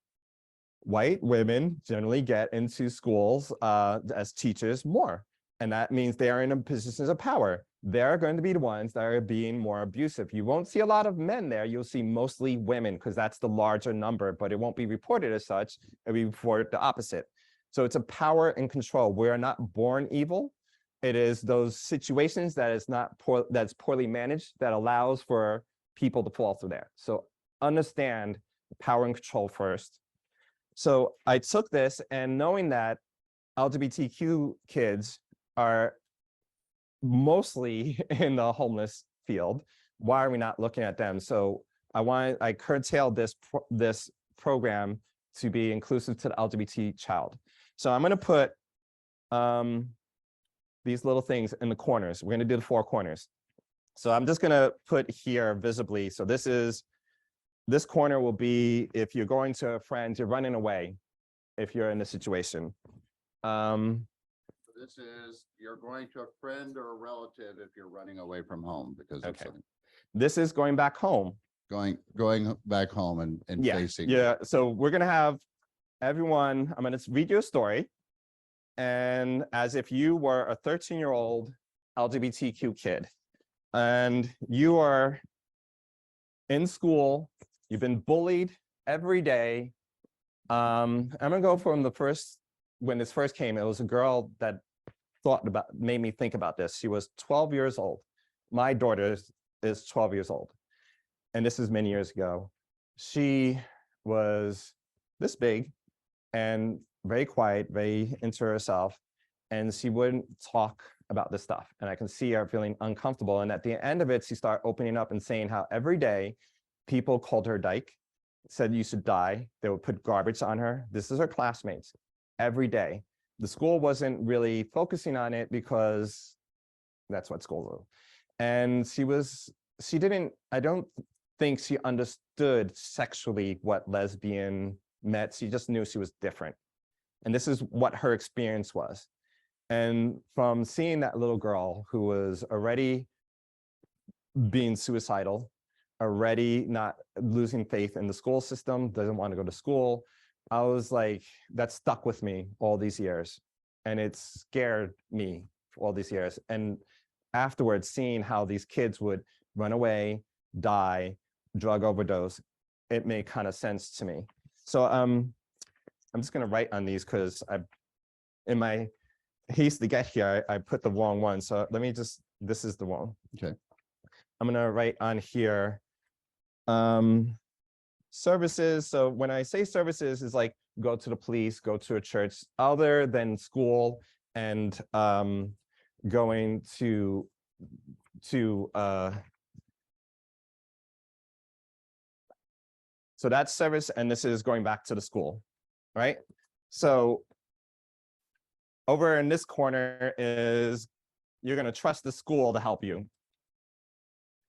White women generally get into schools as teachers more, and that means they are in positions of power. They're going to be the ones that are being more abusive. You won't see a lot of men there. You'll see mostly women because that's the larger number, but it won't be reported as such. It'll be reported the opposite. So it's a power and control. We are not born evil. It is those situations that is not that's poorly managed that allows for people to fall through there. So understand power and control first. So I took this and knowing that LGBTQ kids are mostly in the homeless field, why are we not looking at them? So I curtailed this program to be inclusive to the LGBT child. So I'm going to put these little things in the corners. We're going to do the 4 corners. So I'm just going to put here visibly. So this corner will be if you're going to a friend, you're running away, if you're in this situation. This is, you're going to a friend or a relative if you're running away from home because of Okay. something. This is going back home. Going back home and Yeah, facing. yeah. So we're going to have everyone, I'm going to read you a story. And as if you were a 13-year-old LGBTQ kid and you are in school, you've been bullied every day. I'm going to go from the first, when this first came, it was a girl that made me think about this. She was 12 years old. My daughter is 12 years old. And this is many years ago. She was this big and very quiet, very into herself. And she wouldn't talk about this stuff. And I can see her feeling uncomfortable. And at the end of it, she started opening up and saying how every day people called her dyke, said you should die. They would put garbage on her. This is her classmates every day. The school wasn't really focusing on it because that's what schools do. And I don't think she understood sexually what lesbian meant. She just knew she was different. And this is what her experience was. And from seeing that little girl who was already being suicidal, already not losing faith in the school system, doesn't want to go to school, I was like, that stuck with me all these years. And it scared me for all these years. And afterwards, seeing how these kids would run away, die, drug overdose, it made kind of sense to me. So I'm just going to write on these because in my haste to get here, I put the wrong one. So let me just, this is the one. Okay. I'm going to write on here services. So when I say services, is like go to the police, go to a church, other than school and going to so that's service, and this is going back to the school. right? So over in this corner is you're going to trust the school to help you.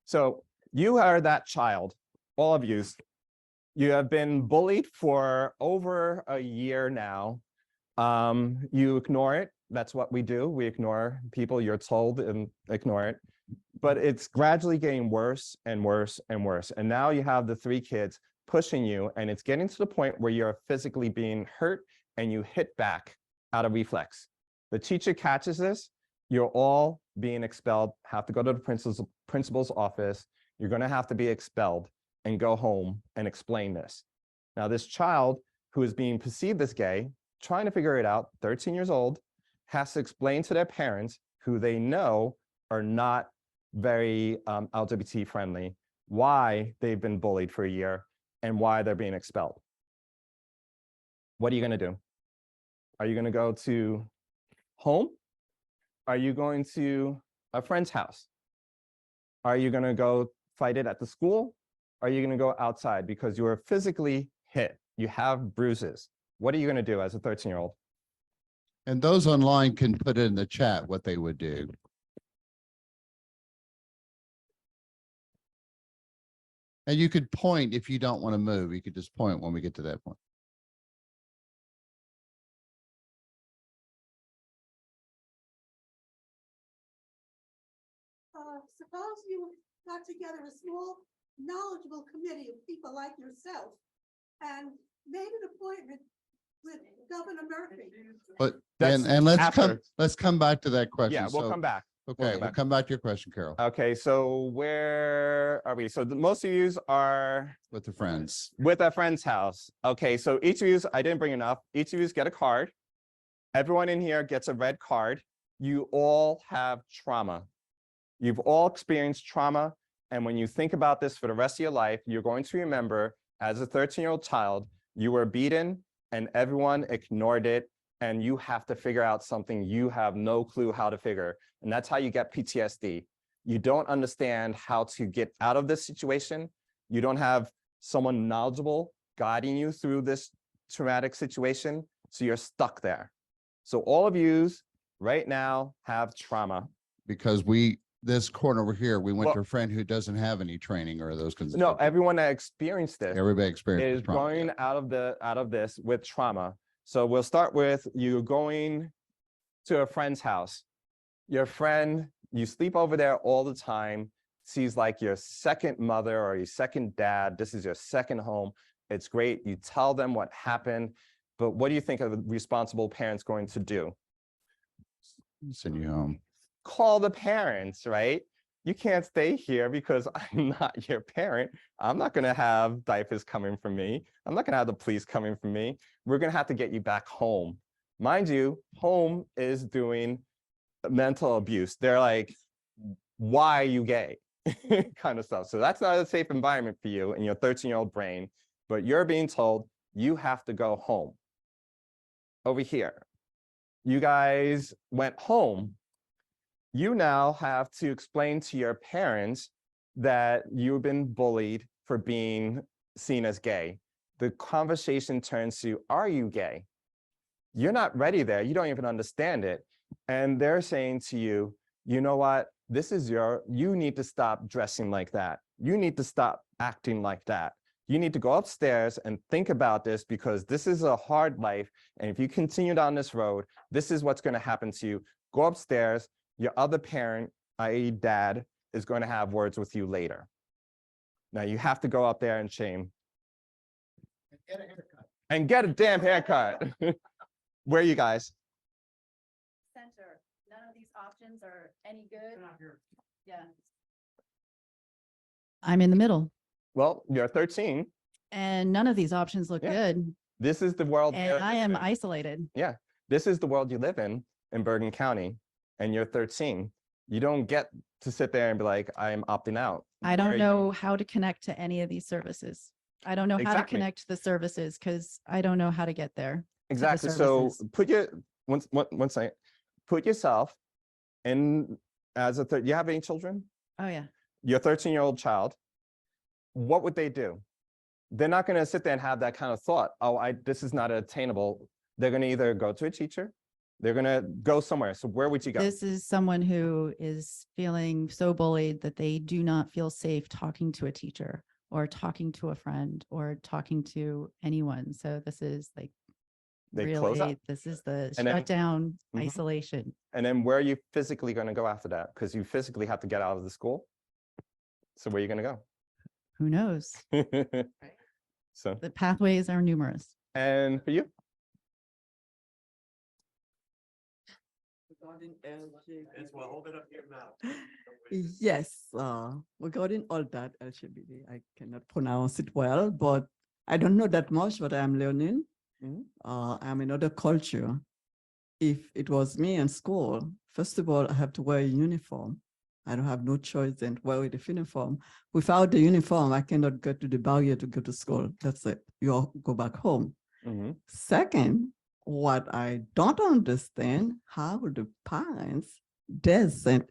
So you are that child, all of you. You have been bullied for over a year now. You ignore it. That's what we do. We ignore people. You're told and ignore it. But it's gradually getting worse and worse and worse. And now you have the 3 kids pushing you, and it's getting to the point where you're physically being hurt and you hit back out of reflex. The teacher catches this. You're all being expelled, have to go to the principal's office. You're going to have to be expelled and go home and explain this. Now, this child who is being perceived as gay, trying to figure it out, 13 years old, has to explain to their parents, who they know are not very LGBT friendly, why they've been bullied for a year and why they're being expelled. What are you going to do? Are you going to go to home? Are you going to a friend's house? Are you going to go fight it at the school? Are you going to go outside because you were physically hit? You have bruises. What are you going to do as a 13-year-old? And those online can put in the chat what they would do. And you could point if you don't want to move. You could just point when we get to that point. Suppose you got together a small, knowledgeable committee of people like yourself and made an appointment with Governor Murphy. But That's and after. let's come back to that question. Yeah, we'll So, come back. Okay, we'll come back to your question, Carol, Okay, so where are we? So most of you are with the friends. with a friend's house. Okay, so each of you, I didn't bring enough. Each of you get a card. Everyone in here gets a red card. You all have trauma. You've all experienced trauma. And when you think about this for the rest of your life, you're going to remember as a 13-year-old child, you were beaten and everyone ignored it. And you have to figure out something you have no clue how to figure. And that's how you get PTSD. You don't understand how to get out of this situation. You don't have someone knowledgeable guiding you through this traumatic situation. So you're stuck there. So all of you right now have trauma. Because this corner over here, we went Well, to a friend who doesn't have any training or those kinds of No, things. everyone that experienced this Everybody experiences is trauma. going out of this with trauma. So we'll start with you going to a friend's house. Your friend, you sleep over there all the time. She's like your second mother or your second dad. This is your second home. It's great. You tell them what happened. But what do you think a responsible parent's going to do? Send you home. Call the parents, right? You can't stay here because I'm not your parent. I'm not going to have diapers coming from me. I'm not going to have the police coming from me. We're going to have to get you back home. Mind you, home is doing mental abuse. They're like, why are you gay? kind of stuff. So that's not a safe environment for you in your 13-year-old brain, but you're being told you have to go home. Over here, you guys went home. You now have to explain to your parents that you've been bullied for being seen as gay. The conversation turns to, are you gay? You're not ready there. You don't even understand it. And they're saying to you, you know what? You need to stop dressing like that. You need to stop acting like that. You need to go upstairs and think about this because this is a hard life. And if you continue down this road, this is what's going to happen to you. Go upstairs. Your other parent, i.e. dad, is going to have words with you later. Now you have to go up there and shame. Get a haircut. And get a damn haircut. Where are you guys? Center. None of these options are any good. Yeah. I'm in the middle Well, you're 13. and none of these options look Yeah. good. This is the world. And I am isolated. Yeah, this is the world you live in Bergen County, and you're 13. You don't get to sit there and be like, I'm opting out. I don't Where- know how to connect to any of these services. I don't know how to Exactly. connect to the services because I don't know how to get there. Exactly. So services. one second, put yourself in as a third. You have any children? Oh, yeah. Your 13-year-old child. What would they do? they're not going to sit there and have that kind of thought. Oh, this is not attainable. They're going to either go to a teacher, they're going to go somewhere. So where would you go? This is someone who is feeling so bullied that they do not feel safe talking to a teacher or talking to a friend or talking to anyone. So this is like They close up. really, this is the And then- shutdown Mhm. isolation. And then where are you physically going to go after that? Because you physically have to get out of the school. So where are you going to Who knows? go? So, The pathways are numerous. and for you? Regarding LGBT. Well, hold it up here now. Yes, regarding all that LGBT, I cannot pronounce it well, but I don't know that much, but I'm learning. Mhm. I'm another culture. If it was me in school, first of all, I have to wear a uniform. I don't have no choice than to wear the uniform. Without the uniform, I cannot get to the barrier to go to school. That's it. You all go back home. Mhm. Second, what I don't understand, how the parents doesn't,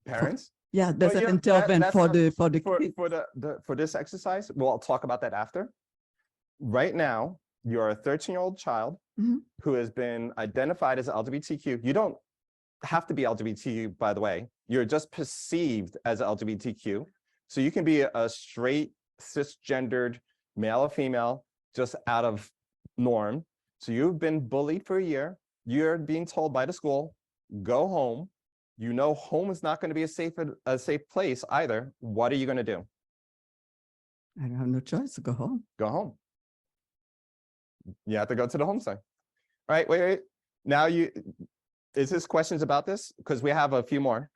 Parents? yeah, doesn't yeah, intervene that's for not- the For, kids. for this exercise, well, I'll talk about that after. Right now, you're a 13-year-old child Mhm. who has been identified as LGBTQ. You don't have to be LGBTQ, by the way. You're just perceived as LGBTQ. So you can be a straight, cisgendered male or female, just out of norm. So you've been bullied for a year. You're being told by the school, go home. You know home is not going to be a safe place either. What are you going to do? I don't have no choice to go home. Go home. You have to go to the home side. All right, wait. Now is this questions about this? Because we have a few more.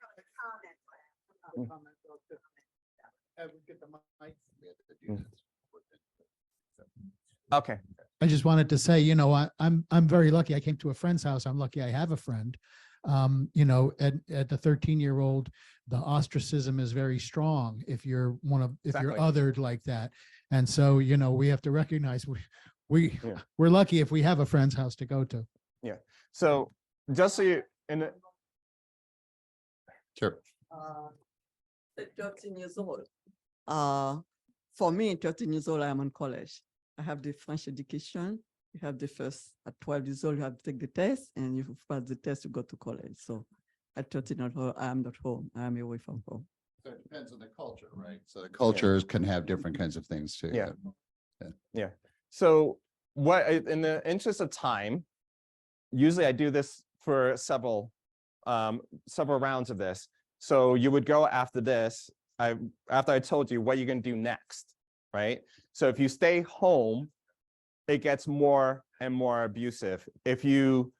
Okay. I just wanted to say, I'm very lucky. I came to a friend's house. I'm lucky I have a friend. At the 13-year-old, the ostracism is very strong if you're if you're Exactly. othered like that. And so, we have to recognize Yeah. we're lucky if we have a friend's house to go to. So just so you, Sure. 13 years old. For me, 13 years old, I'm in college. I have the French education. You have the first, at 12 years old, you have to take the test, and if you pass the test, you go to college. So at 13 years old, I am not home. I am away from home. So it depends on the culture, right? So the cultures can have different kinds of things too. Yeah. So in the interest of time, usually I do this for several rounds of this. So you would go after this, after I told you what you're going to do next, right? So if you stay home, it gets more and more abusive. If you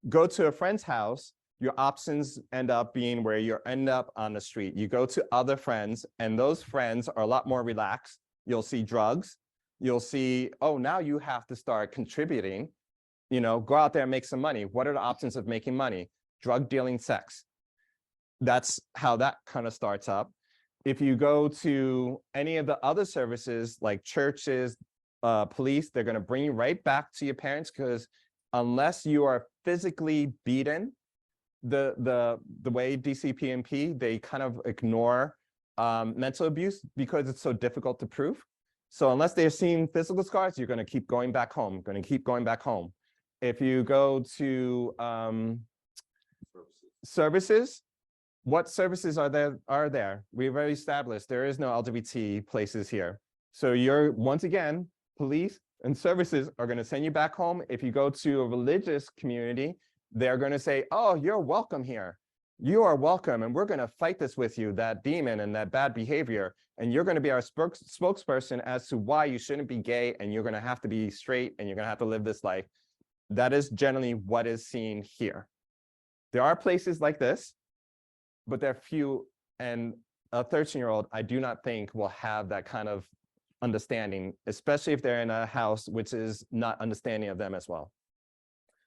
go to a friend's house, your options end up being where you end up on the street. You go to other friends, and those friends are a lot more relaxed. You'll see drugs. You'll see, oh, now you have to start contributing, go out there and make some money. What are the options of making money? Drug dealing, sex. That's how that kind of starts up. If you go to any of the other services like churches, police, they're going to bring you right back to your parents, because unless you are physically beaten, the way DCPMP, they kind of ignore mental abuse because it's so difficult to prove. So unless they're seeing physical scars, you're going to keep going back home, If you go to services, what services are there? We've already established there is no LGBT places here. So you're, once again, police and services are going to send you back home. If you go to a religious community, they're going to say, oh, you're welcome here. You are welcome, and we're going to fight this with you, that demon and that bad behavior. And you're going to be our spokesperson as to why you shouldn't be gay, and you're going to have to be straight, and you're going to have to live this life. That is generally what is seen here. There are places like this, but they're few, and a 13-year-old, I do not think will have that kind of understanding, especially if they're in a house which is not understanding of them as well.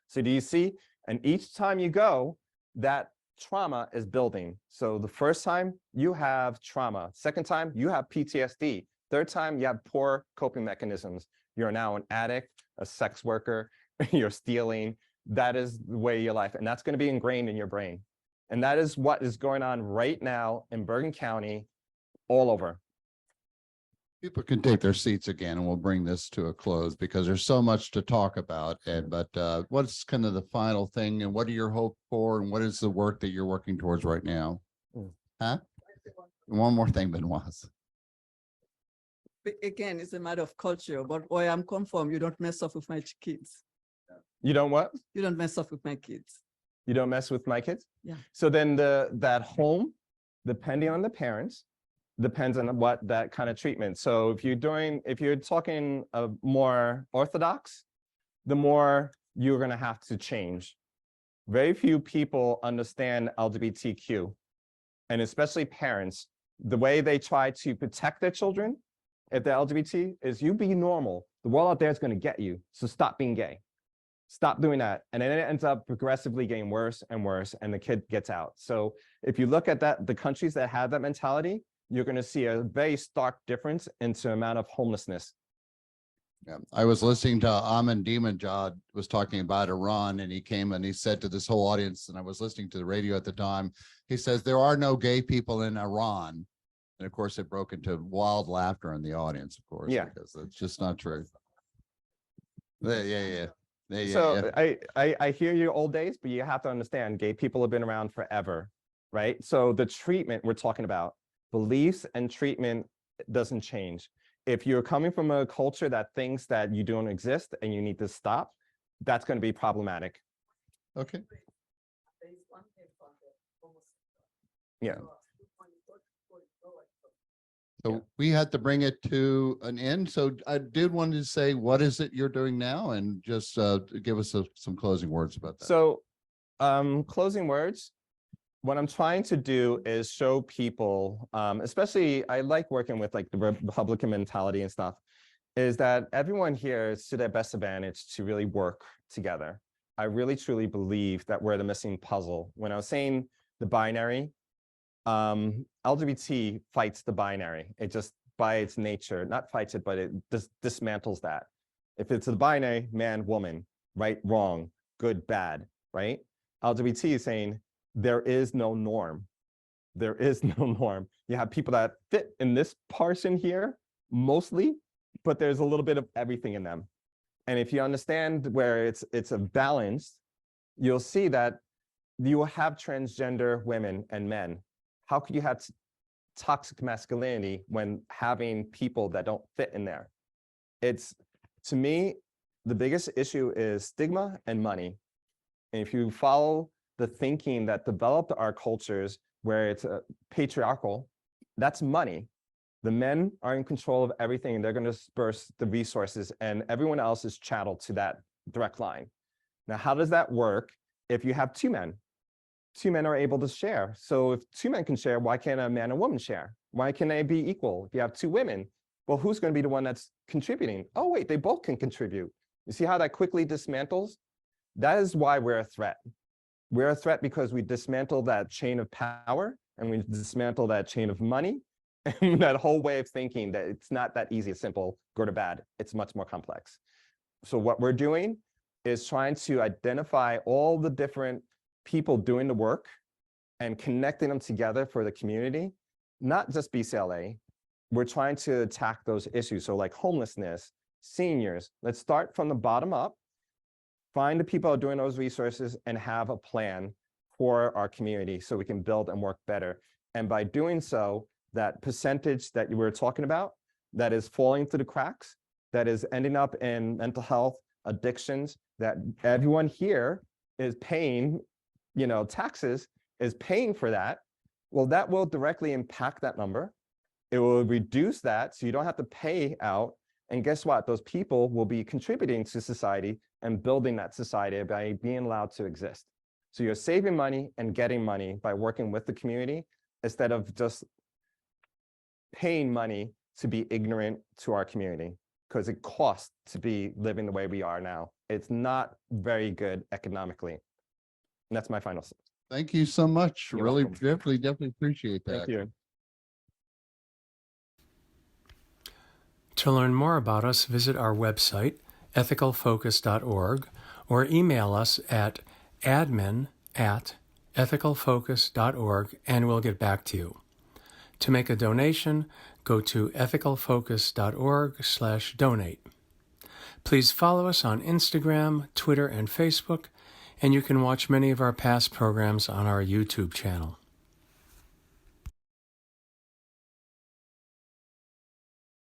So do you see? And each time you go, that trauma is building. So the first time you have trauma, second time you have PTSD, third time you have poor coping mechanisms. You're now an addict, a sex worker, you're stealing. That is the way of your life, and that's going to be ingrained in your brain. And that is what is going on right now in Bergen County, all over. People can take their seats again and we'll bring this to a close because there's so much to talk about. And what's kind of the final thing and what are your hope for and what is the work that you're working towards right now? Huh? One more thing, Benoit. Again, it's a matter of culture, but where I'm come from, you don't mess up with my kids. You don't what? You don't mess up with my kids. You don't mess with my kids? Yeah. So then that home, depending on the parents, depends on what that kind of treatment. So if you're talking more orthodox, the more you're going to have to change. Very few people understand LGBTQ, and especially parents. The way they try to protect their children, if they're LGBT, is you be normal. The world out there is going to get you. So stop being gay. Stop doing that. And then it ends up progressively getting worse and worse, and the kid gets out. So if you look at that, the countries that have that mentality, you're going to see a very stark difference into the amount of homelessness. Yeah, I was listening to Ahmadinejad was talking about Iran, and he came and he said to this whole audience, and I was listening to the radio at the time, he says, there are no gay people in Iran. And of course, it broke into wild laughter in the audience, of course, Yeah. because it's just not true. Yeah. So I hear you old days, but you have to understand gay people have been around forever, right? So the treatment we're talking about, beliefs and treatment doesn't change. If you're coming from a culture that thinks that you don't exist and you need to stop, that's going to be problematic. Okay. Yeah. So we had to bring it to an end. So I did want to say, what is it you're doing now? And just give us some closing words about that. So closing words, what I'm trying to do is show people, especially I like working with like the Republican mentality and stuff, is that everyone here is to their best advantage to really work together. I really truly believe that we're the missing puzzle. When I was saying the binary, LGBT fights the binary. It just by its nature, not fights it, but it dismantles that. If it's a binary, man, woman, right, wrong, good, bad, right? LGBT is saying there is no norm. There is no norm. You have people that fit in this portion here, mostly, but there's a little bit of everything in them. And if you understand where it's a balance, you'll see that you will have transgender women and men. How could you have toxic masculinity when having people that don't fit in there? It's, to me, the biggest issue is stigma and money. And if you follow the thinking that developed our cultures where it's patriarchal, that's money. The men are in control of everything and they're going to disperse the resources and everyone else is chattel to that direct line. Now, how does that work if you have two men? Two men are able to share. So if two men can share, why can't a man and woman share? Why can they be equal? If you have two women, well, who's going to be the one that's contributing? Oh, wait, they both can contribute. You see how that quickly dismantles? That is why we're a threat. We're a threat because we dismantle that chain of power and we dismantle that chain of money and that whole way of thinking that it's not that easy, simple, good or bad. It's much more complex. So what we're doing is trying to identify all the different people doing the work and connecting them together for the community, not just BCLA. We're trying to attack those issues. So like homelessness, seniors, let's start from the bottom up, find the people doing those resources and have a plan for our community so we can build and work better. And by doing so, that percentage that you were talking about, that is falling through the cracks, that is ending up in mental health, addictions, that everyone here is paying, taxes, is paying for that. Well, that will directly impact that number. It will reduce that so you don't have to pay out. And guess what? Those people will be contributing to society and building that society by being allowed to exist. So you're saving money and getting money by working with the community instead of just paying money to be ignorant to our community, because it costs to be living the way we are now. It's not very good economically. And that's my final. Thank you so much. You're Really, welcome. definitely appreciate that. Thank you. To learn more about us, visit our website, ethicalfocus.org, or email us at admin@ethicalfocus.org, and we'll get back to you. To make a donation, go to ethicalfocus.org/donate. Please follow us on Instagram, Twitter, and Facebook, and you can watch many of our past programs on our YouTube channel.